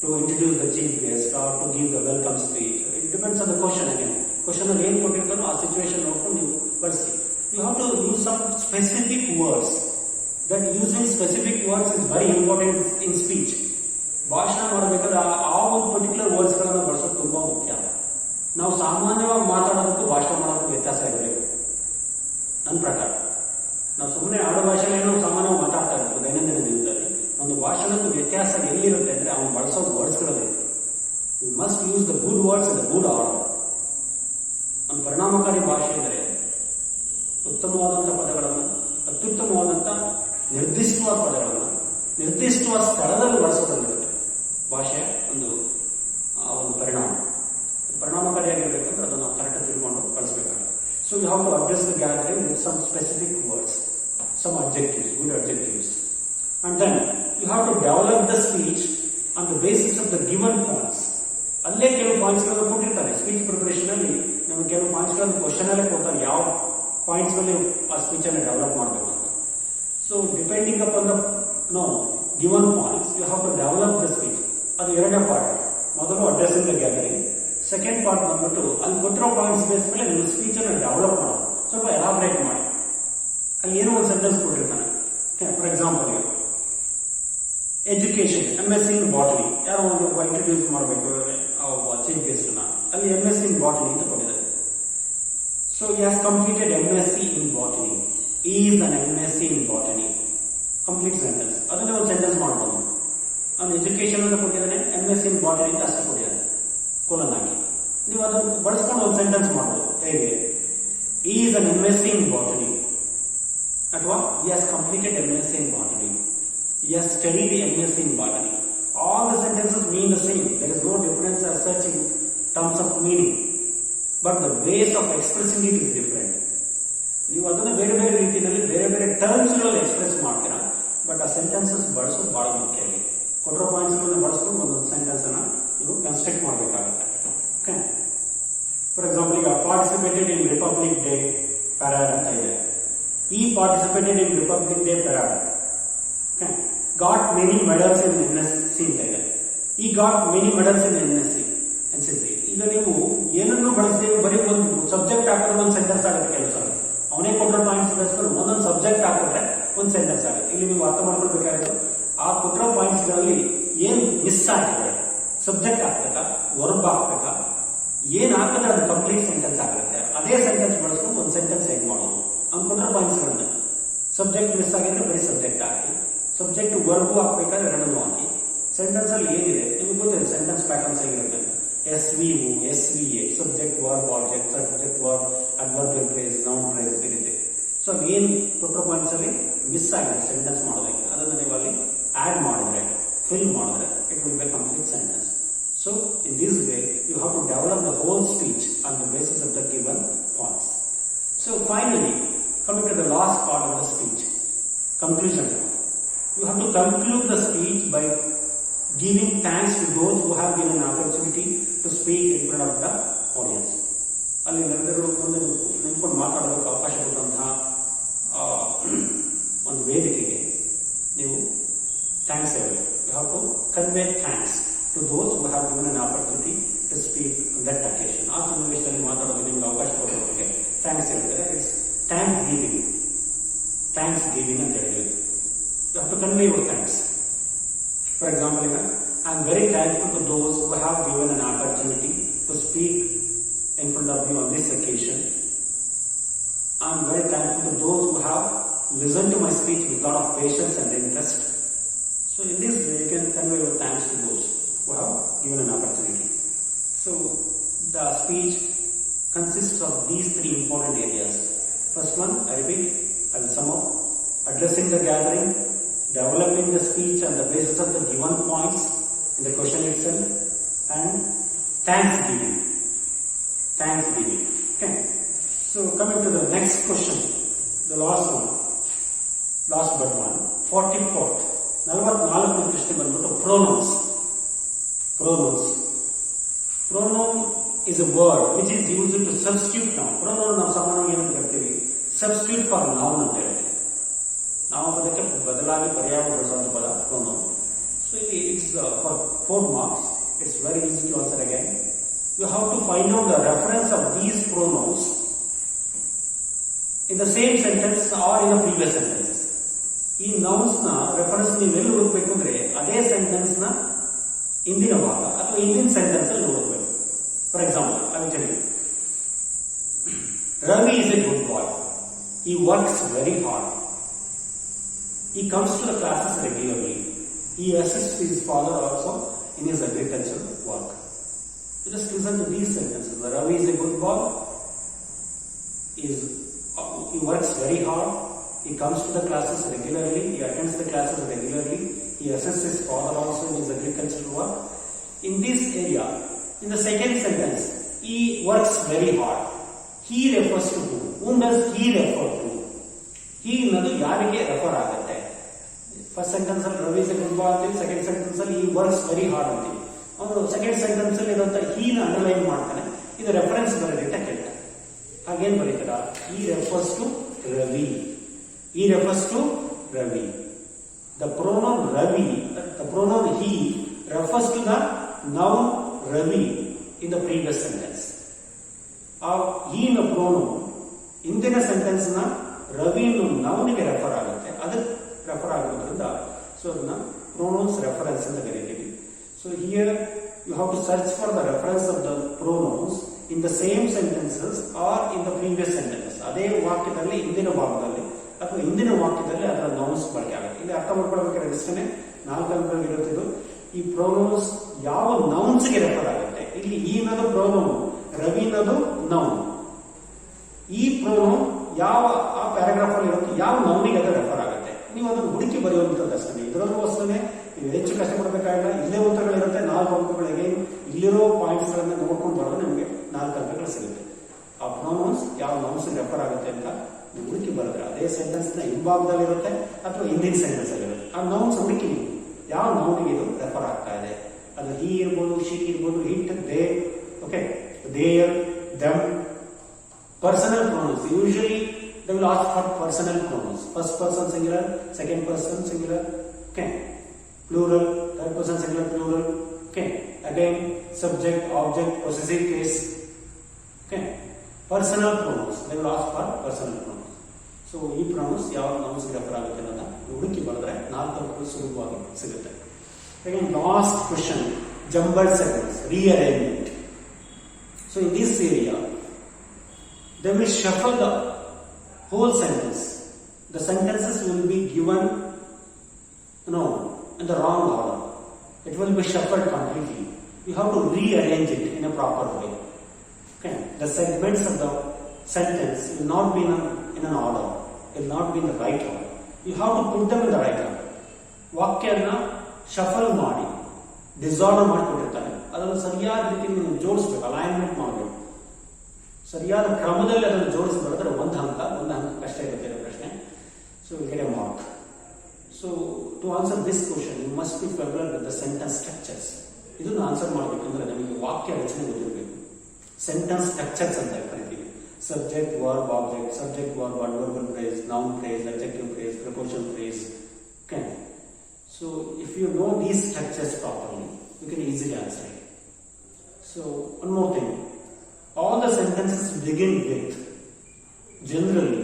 to introduce the chief guest or to give the welcome speech. It depends on the question again. Question ಅಲ್ಲಿ ಏನು ಕೊಟ್ಟಿರ್ತಾನೋ ಆ situation ನೋಡ್ಕೊಂಡು ನೀವು ಬಳಸಿ. You have to use some specific words. That using specific words is very important in speech. ಭಾಷಣ ಮಾಡಬೇಕಾದ್ರೆ ಆ ಒಂದು ಪರ್ಟಿಕ್ಯುಲರ್ ವರ್ಡ್ಸ್ ಗಳನ್ನ ಬಳಸೋದು ತುಂಬಾ ಮುಖ್ಯ. ನಾವು ಸಾಮಾನ್ಯವಾಗಿ ಮಾತಾಡೋದಕ್ಕೂ ಭಾಷಣ ಮಾಡೋದಕ್ಕೂ ವ್ಯತ್ಯಾಸ ಇರಬೇಕು ನನ್ನ ಪ್ರಕಾರ. ನಾವು ಸುಮ್ಮನೆ ಆಡೋ ಭಾಷೆಯಲ್ಲಿ ನಾವು ಸಾಮಾನ್ಯವಾಗಿ ಮಾತಾಡ್ತಾ ಇರ್ತೀವಿ ದೈನಂದಿನ ಜೀವನದಲ್ಲಿ. ಒಂದು ಭಾಷಣದ ವ್ಯತ್ಯಾಸ ಎಲ್ಲಿರುತ್ತೆ ಅಂದ್ರೆ ಅವನು ಬಳಸೋ ವರ್ಡ್ಸ್ಗಳಲ್ಲಿ. You must use the good words in the good order. ಒಂದು ಪರಿಣಾಮಕಾರಿ ಭಾಷೆ ಇದ್ರೆ ಉತ್ತಮವಾದಂಥ ಪದಗಳನ್ನು, ಅತ್ಯುತ್ತಮವಾದಂಥ ನಿರ್ದಿಷ್ಟವಾದ ಪದಗಳನ್ನು ನಿರ್ದಿಷ್ಟವಾದ ಸ್ಥಳದಲ್ಲಿ ಬಳಸೋದ್ರಲ್ಲಿರುತ್ತೆ ಭಾಷೆಯ ಒಂದು ಪರಿಣಾಮಕಾರಿಯಾಗಿರ್ಬೇಕಂದ್ರೆ ಅದನ್ನು ನಾವು ಕರೆಕ್ಟಾಗಿ ತಿಳ್ಕೊಂಡು ಬಳಸಬೇಕಾಗುತ್ತೆ. So you have to address the gathering with some specific words, some objectives, good objectives. And then you have to develop the speech on the basis of the given points. ಅಲ್ಲೇ ಕೆಲವು ಪಾಯಿಂಟ್ಸ್ ಗಳನ್ನು ಕೊಟ್ಟಿರ್ತಾರೆ. Speech preparation ಅಲ್ಲಿ ನಮಗೆ ಕೆಲವು points ಗಳನ್ನು question ಅಲ್ಲೇ ಕೊಡ್ತಾರೆ, ಯಾವ ಪಾಯಿಂಟ್ಸ್ ಮೇಲೆ ಆ ಸ್ಪೀಚ್ ಅನ್ನು ಡೆವಲಪ್ ಮಾಡಬೇಕು ಅಂತ. So depending upon the given points you have to develop the speech. ಅದು ಎರಡನೇ ಪಾರ್ಟ್. ಮೊದಲು addressing the gathering, second part ಬಂದ್ಬಿಟ್ಟು ಅಲ್ಲಿ ಕೊಟ್ಟಿರೋ ಪಾಯಿಂಟ್ಸ್ ಬೇಸ್ ಮೇಲೆ ನೀವು ಸ್ಪೀಚ್ ಅನ್ನು ಡೆವಲಪ್ ಮಾಡೋದು, ಸ್ವಲ್ಪ ಎಲಾಬ್ರೇಟ್ ಮಾಡಿ. ಅಲ್ಲಿ ಏನೋ ಒಂದು ಸೆಂಟೆನ್ಸ್ ಕೊಟ್ಟಿರ್ತಾನೆ. For example, education, MSc in botany, ಯಾರೋ ಒಂದು ಇಂಟ್ರೊಡ್ಯೂಸ್ ಮಾಡಬೇಕು ಚೀಫ್ ಗೆಸ್ಟ್ ನ, ಅಲ್ಲಿ MSc ಇನ್ ಬಾಟನಿ ಅಂತ ಕೊಟ್ಟಿದ್ದಾರೆ. So he has completed MSc in botany. He is an MSc in botany. Complete sentence ಅದನ್ನೇ ಒಂದು ಸೆಂಟೆನ್ಸ್ ಮಾಡ್ಬೋದು. ಅವ್ನು ಎಜುಕೇಶನ್ ಅಂತ ಕೊಟ್ಟಿದ್ದಾನೆ, MSc ಇನ್ ಬಾಟನಿ ಅಂತ ಅಷ್ಟೇ ಕೊಟ್ಟಿದ್ದಾನೆ ಕೋಲನ್ ಆಗಿ. ನೀವು ಅದನ್ನು ಬಳಸ್ಕೊಂಡು ಒಂದು ಸೆಂಟೆನ್ಸ್ ಮಾಡ್ಬೋದು. ಹೇಗೆ? he is an MSc in botany ಅಥವಾ he has completed MSc in botany, he has studied MSc in botany. All the sentences mean the same. There is no difference as such in terms of meaning, but the ways of expressing it is different. ನೀವು ಅದನ್ನ ಬೇರೆ ಬೇರೆ ರೀತಿಯಲ್ಲಿ ಬೇರೆ ಬೇರೆ terms ಗಳಲ್ಲಿ express ಮಾಡ್ತೀರಾ, but ಆ ಸೆಂಟೆನ್ಸಸ್ ಬಳಸೋದು ಬಹಳ ಮುಖ್ಯ. ಕೊಟ್ಟಿರೋ ಪಾಯಿಂಟ್ಸ್ ಗಳನ್ನ ಬಳಸ್ಕೊಂಡು ಒಂದೊಂದು ಸೆಂಟೆನ್ಸ್ ಅನ್ನ ನೀವು ಕನ್ಸ್ಟ್ರಕ್ಟ್ ಮಾಡಬೇಕಾಗುತ್ತೆ. ಓಕೆ, ಫಾರ್ ಎಕ್ಸಾಂಪಲ್ ಈಗ participated in republic day parade ಅಂತ ಇದೆ. ಈ participated in republic day parade. Okay, got many medals in NSC ಅಂತ ಇದೆ. ಈ ಗಾಟ್ ಮೆನಿ ಮೆಡಲ್ಸ್ ಇನ್ NCC. ಈಗ ನೀವು ಏನನ್ನು ಬಳಸ್ತೀವಿ, ಬರೀ ಒಂದು ಸಬ್ಜೆಕ್ಟ್ ಹಾಕಿದ್ರೆ ಒಂದು ಸೆಂಟೆನ್ಸ್ ಆಗುತ್ತೆ. ಕೆಲಸ ಅವನೇ ಕೊಟ್ಟಿರೋ ಪಾಯಿಂಟ್ಸ್ ಬಳಸ್ಕೊಂಡು ಒಂದೊಂದು ಸಬ್ಜೆಕ್ಟ್ ಹಾಕಿದ್ರೆ ಒಂದು ಸೆಂಟೆನ್ಸ್ ಆಗುತ್ತೆ. ಇಲ್ಲಿ ನೀವು ಅರ್ಥ ಮಾಡ್ಕೊಳ್ಬೇಕಾಗಿರೋದು ಆ ಕೊಟ್ಟಿರೋ ಪಾಯಿಂಟ್ಸ್ ಗಳಲ್ಲಿ ಏನ್ ಮಿಸ್ ಆಗಿದೆ, ಸಬ್ಜೆಕ್ಟ್ ಹಾಕ್ಬೇಕಾ, ವರ್ಬ್ ಹಾಕ್ಬೇಕಾ, ಏನ್ ಹಾಕಿದ್ರೆ ಅದು ಕಂಪ್ಲೀಟ್ ಸೆಂಟೆನ್ಸ್ ಆಗುತ್ತೆ. ಅದೇ ಸೆಂಟೆನ್ಸ್ ಬಳಸ್ಕೊಂಡು ಒಂದು ಸೆಂಟೆನ್ಸ್ ಹೇಗೆ ಮಾಡೋದು ಅವ್ನು ಕೊಟ್ಟಿರೋ ಪಾಯಿಂಟ್ಸ್ ಗಳನ್ನ. ಸಬ್ಜೆಕ್ಟ್ ಮಿಸ್ ಆಗಿದ್ರೆ ಬರೀ ಸಬ್ಜೆಕ್ಟ್ ಹಾಕಿ, ಸಬ್ಜೆಕ್ಟ್ ವರ್ಬ್ ಹಾಕ್ಬೇಕಾದ್ರೆ ಎರಡನ್ನೂ ಹಾಕಿ. ಸೆಂಟೆನ್ಸ್ ಅಲ್ಲಿ ಏನಿದೆ ನಿಮ್ಗೆ ಗೊತ್ತಿದೆ, ಸೆಂಟೆನ್ಸ್ ಪ್ಯಾಟರ್ನ್ಸ್ ಹೇಗಿರುತ್ತೆ ಅಂತ. SVO, SVA, subject verb object, subject verb adverbial phrase, noun phrase ಇರುತ್ತೆ. ಸೊ ಏನ್ ಕೊಟ್ಟಿರೋ ಪಾಯಿಂಟ್ಸ್ ಅಲ್ಲಿ ಮಿಸ್ ಆಗಿದೆ ಸೆಂಟೆನ್ಸ್ ಮಾಡೋದಕ್ಕೆ, ಅದನ್ನ ನೀವು ಅಲ್ಲಿ ಆಡ್ ಮಾಡಿದ್ರೆ, ಫಿಲ್ ಮಾಡಿದ್ರೆ it will be complete sentence. So in this way you have to develop the whole speech on the basis of the given points. So finally, coming to the last part of the speech, conclusion. You have to conclude the speech by giving thanks to those who have given an opportunity to speak in front of the audience. ಅಲ್ಲಿ ಎಲ್ಲರೂ ಒಂದು ನಿಂತ್ಕೊಂಡು ಮಾತಾಡೋದಕ್ಕೆ ಅವಕಾಶ ಕೊಟ್ಟಂತಹ ಒಂದು ವೇದಿಕೆಗೆ ನೀವು ಥ್ಯಾಂಕ್ಸ್ ಹೇಳಿ. You have to convey thanks to those who have given an opportunity to speak on that occasion. ಆ ಸನ್ನಿವೇಶದಲ್ಲಿ ಮಾತಾಡೋದಕ್ಕೆ ನಿಮ್ಗೆ ಅವಕಾಶ ಕೊಡೋದಕ್ಕೆ ಥ್ಯಾಂಕ್ಸ್ ಹೇಳ್ತಾರೆ. ಇಟ್ಸ್ ಥ್ಯಾಂಕ್ಸ್ ಗಿವಿಂಗ್ ಅಂತ ಹೇಳಿದ್ವಿ. You have to convey your thanks. For example, I am very thankful to those who have given an opportunity to speak in front of you on this occasion. I am very thankful to those who have listened to my speech with a lot of patience and interest. So in this way you can convey your thanks to those who have given an opportunity. So the speech consists of these three important areas. First one, I repeat, I will sum up: addressing the gathering, developing the speech on the basis of the given points in the question itself, and thanksgiving. Okay. So coming to the next question, the last but one, 44th. 44ನೇ ಪ್ರಶ್ನೆ ಬಂದ್ಬಿಟ್ಟು pronouns. Pronoun is a word which is used to substitute noun. Pronoun ನಾವು ಸಾಮಾನ್ಯವಾಗಿ ಏನಂತ ಕರಿತೀವಿ? Substitute for noun ಅಂತ ಹೇಳ್ತೀವಿ. ನಾಮಪದಕ್ಕೆ ಬದಲಾಗಿ ಪರ್ಯಾಯ ಬಳಸುವಂತ ಪದ pronoun. So it's for 4 marks. It's very easy to answer again. You have to find out the reference of these pronouns in the same sentence or in the previous sentences. ಈ nouns ನ reference ನೀವು ಎಲ್ಲಿ ಹುಡುಕ್ಬೇಕು ಅಂದ್ರೆ ಅದೇ sentence ನ ಇಂದಿನ ಭಾಗ ಅಥವಾ ಇಂದಿನ ಸೆಂಟೆನ್ಸ್ ಅಲ್ಲಿ ಹುಡುಕ್ಬೇಕು. For example, I will tell you, Ravi is a good boy. He works very hard. He comes to the classes regularly. He assists his father also in his agricultural work. So just listen to these sentences. Ravi is a good boy. He works very hard. He comes to the classes regularly. He attends the classes regularly. He assists his father also in his agricultural work. In this area, in the second sentence, he works very hard. He refers to who? Whom does he refer to? He ಅನ್ನೋದು ಯಾರಿಗೆ refer ಆಗುತ್ತೆ? First sentence ಅಲ್ಲಿ Ravi is A good ಬಾಯ್ ಅಂತೀವಿ, second sentence ಅಲ್ಲಿ he works very hard ಅಂತೀವಿ. ಅವನು second sentence ಅಲ್ಲಿ ಇರುವಂತ he ನ ಅಂಡರ್ಲೈನ್ ಮಾಡ್ತಾನೆ. ಇದು ರೆಫರೆನ್ಸ್ ಬರೀರಿ ಅಂತ ಕೇಳ್ತಾನೆ. ಹಾಗೇನ್ ಬರೀತಾರ? he refers to Ravi. He refers to Ravi. The pronoun Ravi, the pronoun he refers to the noun Ravi in the previous sentence. He ನ pronoun ಇಂದಿನ ಸೆಂಟೆನ್ಸ್ ನ ರವಿ noun ಗೆ ರೆಫರ್ ಆಗುತ್ತೆ. ಅದಕ್ಕೆ ರೆಫರ್ ಆಗೋದ್ರಿಂದ ಸೊ ಅದನ್ನ pronouns reference ಅಂತ ಕರೀತೀವಿ. So here you have to search for the reference of the pronouns in the same sentences or in the previous sentences. ಅದೇ ವಾಕ್ಯದಲ್ಲಿ ಇಂದಿನ ಭಾಗದಲ್ಲಿ ಅಥವಾ ಇಂದಿನ ವಾಕ್ಯದಲ್ಲಿ ಅದರ ನೌನ್ಸ್ ಬಳಕೆ ಆಗುತ್ತೆ. ಇಲ್ಲಿ ಅರ್ಥ ಮಾಡ್ಕೊಳ್ಬೇಕಾದ್ರೆ ಇಷ್ಟೇ 4 ಅಂಕಗಳು ಇರುತ್ತಿದ್ದು. ಈ ಪ್ರೊನೌನ್ಸ್ ಯಾವ ನೌನ್ಸ್ಗೆ ರೆಫರ್ ಆಗುತ್ತೆ. ಇಲ್ಲಿ ಈ ಅನ್ನೋದು ಪ್ರೊನೌನ್, ರವಿ ಅನ್ನೋದು ನೌನ್. ಈ ಪ್ರೊನೌನ್ ಯಾವ ಆ ಪ್ಯಾರಾಗ್ರಾಫ್ ಅಲ್ಲಿ ಇರುತ್ತೆ, ಯಾವ ನೌನಿಗೆ ಅದು ರೆಫರ್ ಆಗುತ್ತೆ, ನೀವು ಅದನ್ನು ಹುಡುಕಿ ಬರೆಯುವಂಥದ್ದು ಅಷ್ಟೇ. ಇದರಲ್ಲೂ ಅಷ್ಟೇ ನೀವು ಹೆಚ್ಚು ಕಷ್ಟಪಡಬೇಕಾಗಿಲ್ಲ. ಇಲ್ಲೇ ಉತ್ತರಗಳಿರುತ್ತೆ, 4 ಅಂಕಗಳಿಗೆ ಇಲ್ಲಿರೋ ಪಾಯಿಂಟ್ಸ್ ಗಳನ್ನ ನೋಡ್ಕೊಂಡು ಬರೋದು ನಿಮಗೆ 4 ಅಂಕಗಳು ಸಿಗುತ್ತೆ. ಆ ಪ್ರೊನೌನ್ಸ್ ಯಾವ ನೌನ್ಸ್ ರೆಫರ್ ಆಗುತ್ತೆ ಅಂತ ನೀವು ಹುಡುಕಿ ಬರೆದ್ರೆ ಅದೇ ಸೆಂಟೆನ್ಸ್ ನ ಹಿಂಭಾಗದಲ್ಲಿ ಇರುತ್ತೆ ಅಥವಾ ಹಿಂದಿನ ಸೆಂಟೆನ್ಸ್ ಅಲ್ಲಿ ಇರುತ್ತೆ. ಆ ನೌನ್ಸ್ ಹುಡುಕಿ ನೀವು ಯಾವ ನೌನಿಗೆ ಇದು ರೆಫರ್ ಆಗ್ತಾ ಇದೆ. ಅದು ಹಿ ಇರ್ಬೋದು, ಶಿ ಇರ್ಬೋದು, it, they, okay, their, them. Personal pronouns. Usually they will ask for personal pronouns. First person singular, second person singular, okay. Plural, third person singular, plural, okay. Again, subject, object, possessive case, okay. Personal pronouns. They will ask for personal pronouns. So, ಈ pronouns ಯಾವ nouns ಗೆ refer ಆಗುತ್ತೆ ಅನ್ನೋದನ್ನ ಹುಡುಕಿ ಬರೆದ್ರೆ 4 ಅಂಕಗಳು ಸುಲಭವಾಗಿ ಸಿಗುತ್ತೆ. Again, last question, jumbled sentence, rearrangement. So, in this area, they will shuffle the whole sentence. The sentences will be given, in the wrong order. It will be shuffled completely. You have to rearrange it in a proper way. Okay. The segments of the sentence will not be in an order. It will not be in the right order. You have to put them in the right order. ವಾಕ್ಯನ shuffle ಮಾಡಿ disorder ಮಾಡಿಕೊಟ್ಟಿರ್ತಾನೆ, ಅದನ್ನು ಸರಿಯಾದ ರೀತಿಯಲ್ಲಿ ನೀವು ಜೋಡಿಸ್ಬೇಕು, alignment ಮಾಡಬೇಕು. ಸರಿಯಾದ ಕ್ರಮದಲ್ಲಿ ಅದನ್ನು ಜೋಡಿಸಿ ಬರೆದ್ರೆ ಒಂದು ಅಂಕ ಕಷ್ಟ ಇರುತ್ತೆ ಪ್ರಶ್ನೆ. So get a mark. So to answer this question you must be familiar with the sentence structures. ಇದನ್ನು ಆನ್ಸರ್ ಮಾಡಬೇಕಂದ್ರೆ ನಮಗೆ ವಾಕ್ಯ ರಚನೆ ಗೊತ್ತಿರಬೇಕು. ಸೆಂಟೆನ್ಸ್ ಸ್ಟ್ರಕ್ಚರ್ಸ್ ಅಂತ ಕರಿತೀವಿ. Subject, verb, object, subject, verb, adverbial phrase, noun phrase, adjective phrase, preposition phrase. Okay. So if you know these structures properly you can easily answer it. So one more thing, all the sentences begin with generally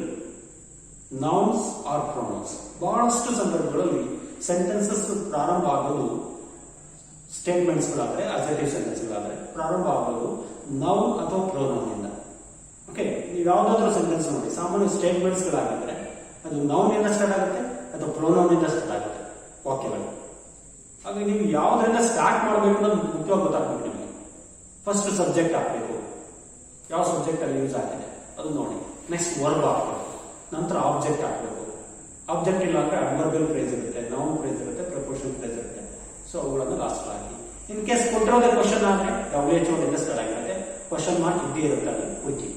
nouns or pronouns. ಬಹಳಷ್ಟು ಸಂದರ್ಭಗಳಲ್ಲಿ sentences ಪ್ರಾರಂಭ ಆಗೋದು statements ಗಳಾದ್ರೆ, assertive sentence ಗಳಾದ್ರೆ ಪ್ರಾರಂಭ ಆಗೋದು noun ಅಥವಾ pronoun ಇಂದ. Okay, ನೀವು ಯಾವ್ದಾದ್ರು ಸೆಂಟೆನ್ಸ್ ನೋಡಿ, ಸಾಮಾನ್ಯ ಸ್ಟೇಟ್ಮೆಂಟ್ಸ್ ಗಳಾಗಿದ್ರೆ ಅದು ನೌನ್ ಇಂದ ಸ್ಟಾರ್ಟ್ ಆಗುತ್ತೆ ಅಥವಾ ಪ್ರೊನೌನ್ ಇಂದ ಸ್ಟಾರ್ಟ್ ಆಗುತ್ತೆ ವಾಕ್ಯಗಳು. ಹಾಗೆ ನೀವು ಯಾವ್ದ್ರಿಂದ ಸ್ಟಾರ್ಟ್ ಮಾಡಬೇಕು ಅನ್ನೋದು ಮುಖ್ಯವಾಗಿ ಗೊತ್ತಾಗ್ಬೇಕು ನಿಮಗೆ. ಫಸ್ಟ್ ಸಬ್ಜೆಕ್ಟ್ ಹಾಕಬೇಕು, ಯಾವ ಸಬ್ಜೆಕ್ಟ್ ಅಲ್ಲಿ ಯೂಸ್ ಆಗಿದೆ ಅದು ನೋಡಿ. ನೆಕ್ಸ್ಟ್ ವರ್ಬ್ ಹಾಕಬೇಕು, ನಂತರ ಆಬ್ಜೆಕ್ಟ್ ಹಾಕಬೇಕು. ಆಬ್ಜೆಕ್ಟ್ ಇಲ್ಲ ಅಂದ್ರೆ ಅಡ್ವರ್ಬಲ್ ಫ್ರೇಸ್ ಇರುತ್ತೆ, ನೌನ್ ಫ್ರೇಸ್ ಇರುತ್ತೆ, ಪ್ರಪೋಷನ್ ಫ್ರೇಸ್ ಇರುತ್ತೆ. ಸೊ ಅವುಗಳನ್ನು ಲಾಸ್ಟ್ ಹಾಕಿ. ಇನ್ ಕೇಸ್ ಕೊಟ್ಟಿರೋದೇ ಕ್ವಶನ್ ಆದ್ರೆ WHO ಇಂದ ಸ್ಟಾರ್ಟ್ ಆಗಿರುತ್ತೆ, ಕ್ವಶನ್ ಮಾರ್ಕ್ ಇದ್ದೇ ಇರುತ್ತೆ ಅಲ್ಲಿ ಹುಡುಕಿ.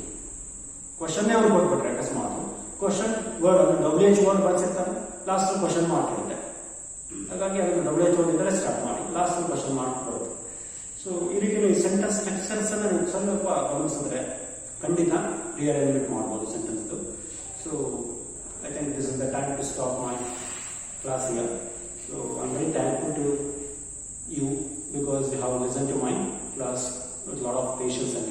ಕ್ವಶನ್ನೇ ಅವ್ರು ಕೊಟ್ಬಿಟ್ರೆ ಅಕಸ್ಮಾತ್ ಕ್ವಶನ್ ವರ್ಡ್ ಅದು WHO ವರ್ಡ್ ಬಳಸಿರ್ತಾರೆ, ಲಾಸ್ಟ್ ಕ್ವಶನ್ ಮಾರ್ಕ್ ಇರುತ್ತೆ. ಹಾಗಾಗಿ ಅದನ್ನು WHO ಇಂದಲೇ ಸ್ಟಾರ್ಟ್ ಮಾಡಿ, ಲಾಸ್ಟ್ ಕ್ವಶನ್ ಮಾರ್ಕ್ ಬರುತ್ತೆ. ಸೊ ಈ ರೀತಿ ಸೆಂಟೆನ್ಸ್ ಸ್ಟ್ರಕ್ಚರ್ಸ್ ಅನ್ನ ನೀವು ಸ್ವಲ್ಪ ಗಮನಿಸಿದ್ರೆ ಖಂಡಿತ ರಿಅರೇಂಜ್ಮೆಂಟ್ ಮಾಡಬಹುದು sentence. So I think this is the time to stop my class here. So I am very thankful to you because you have listen to my class with lot of patience and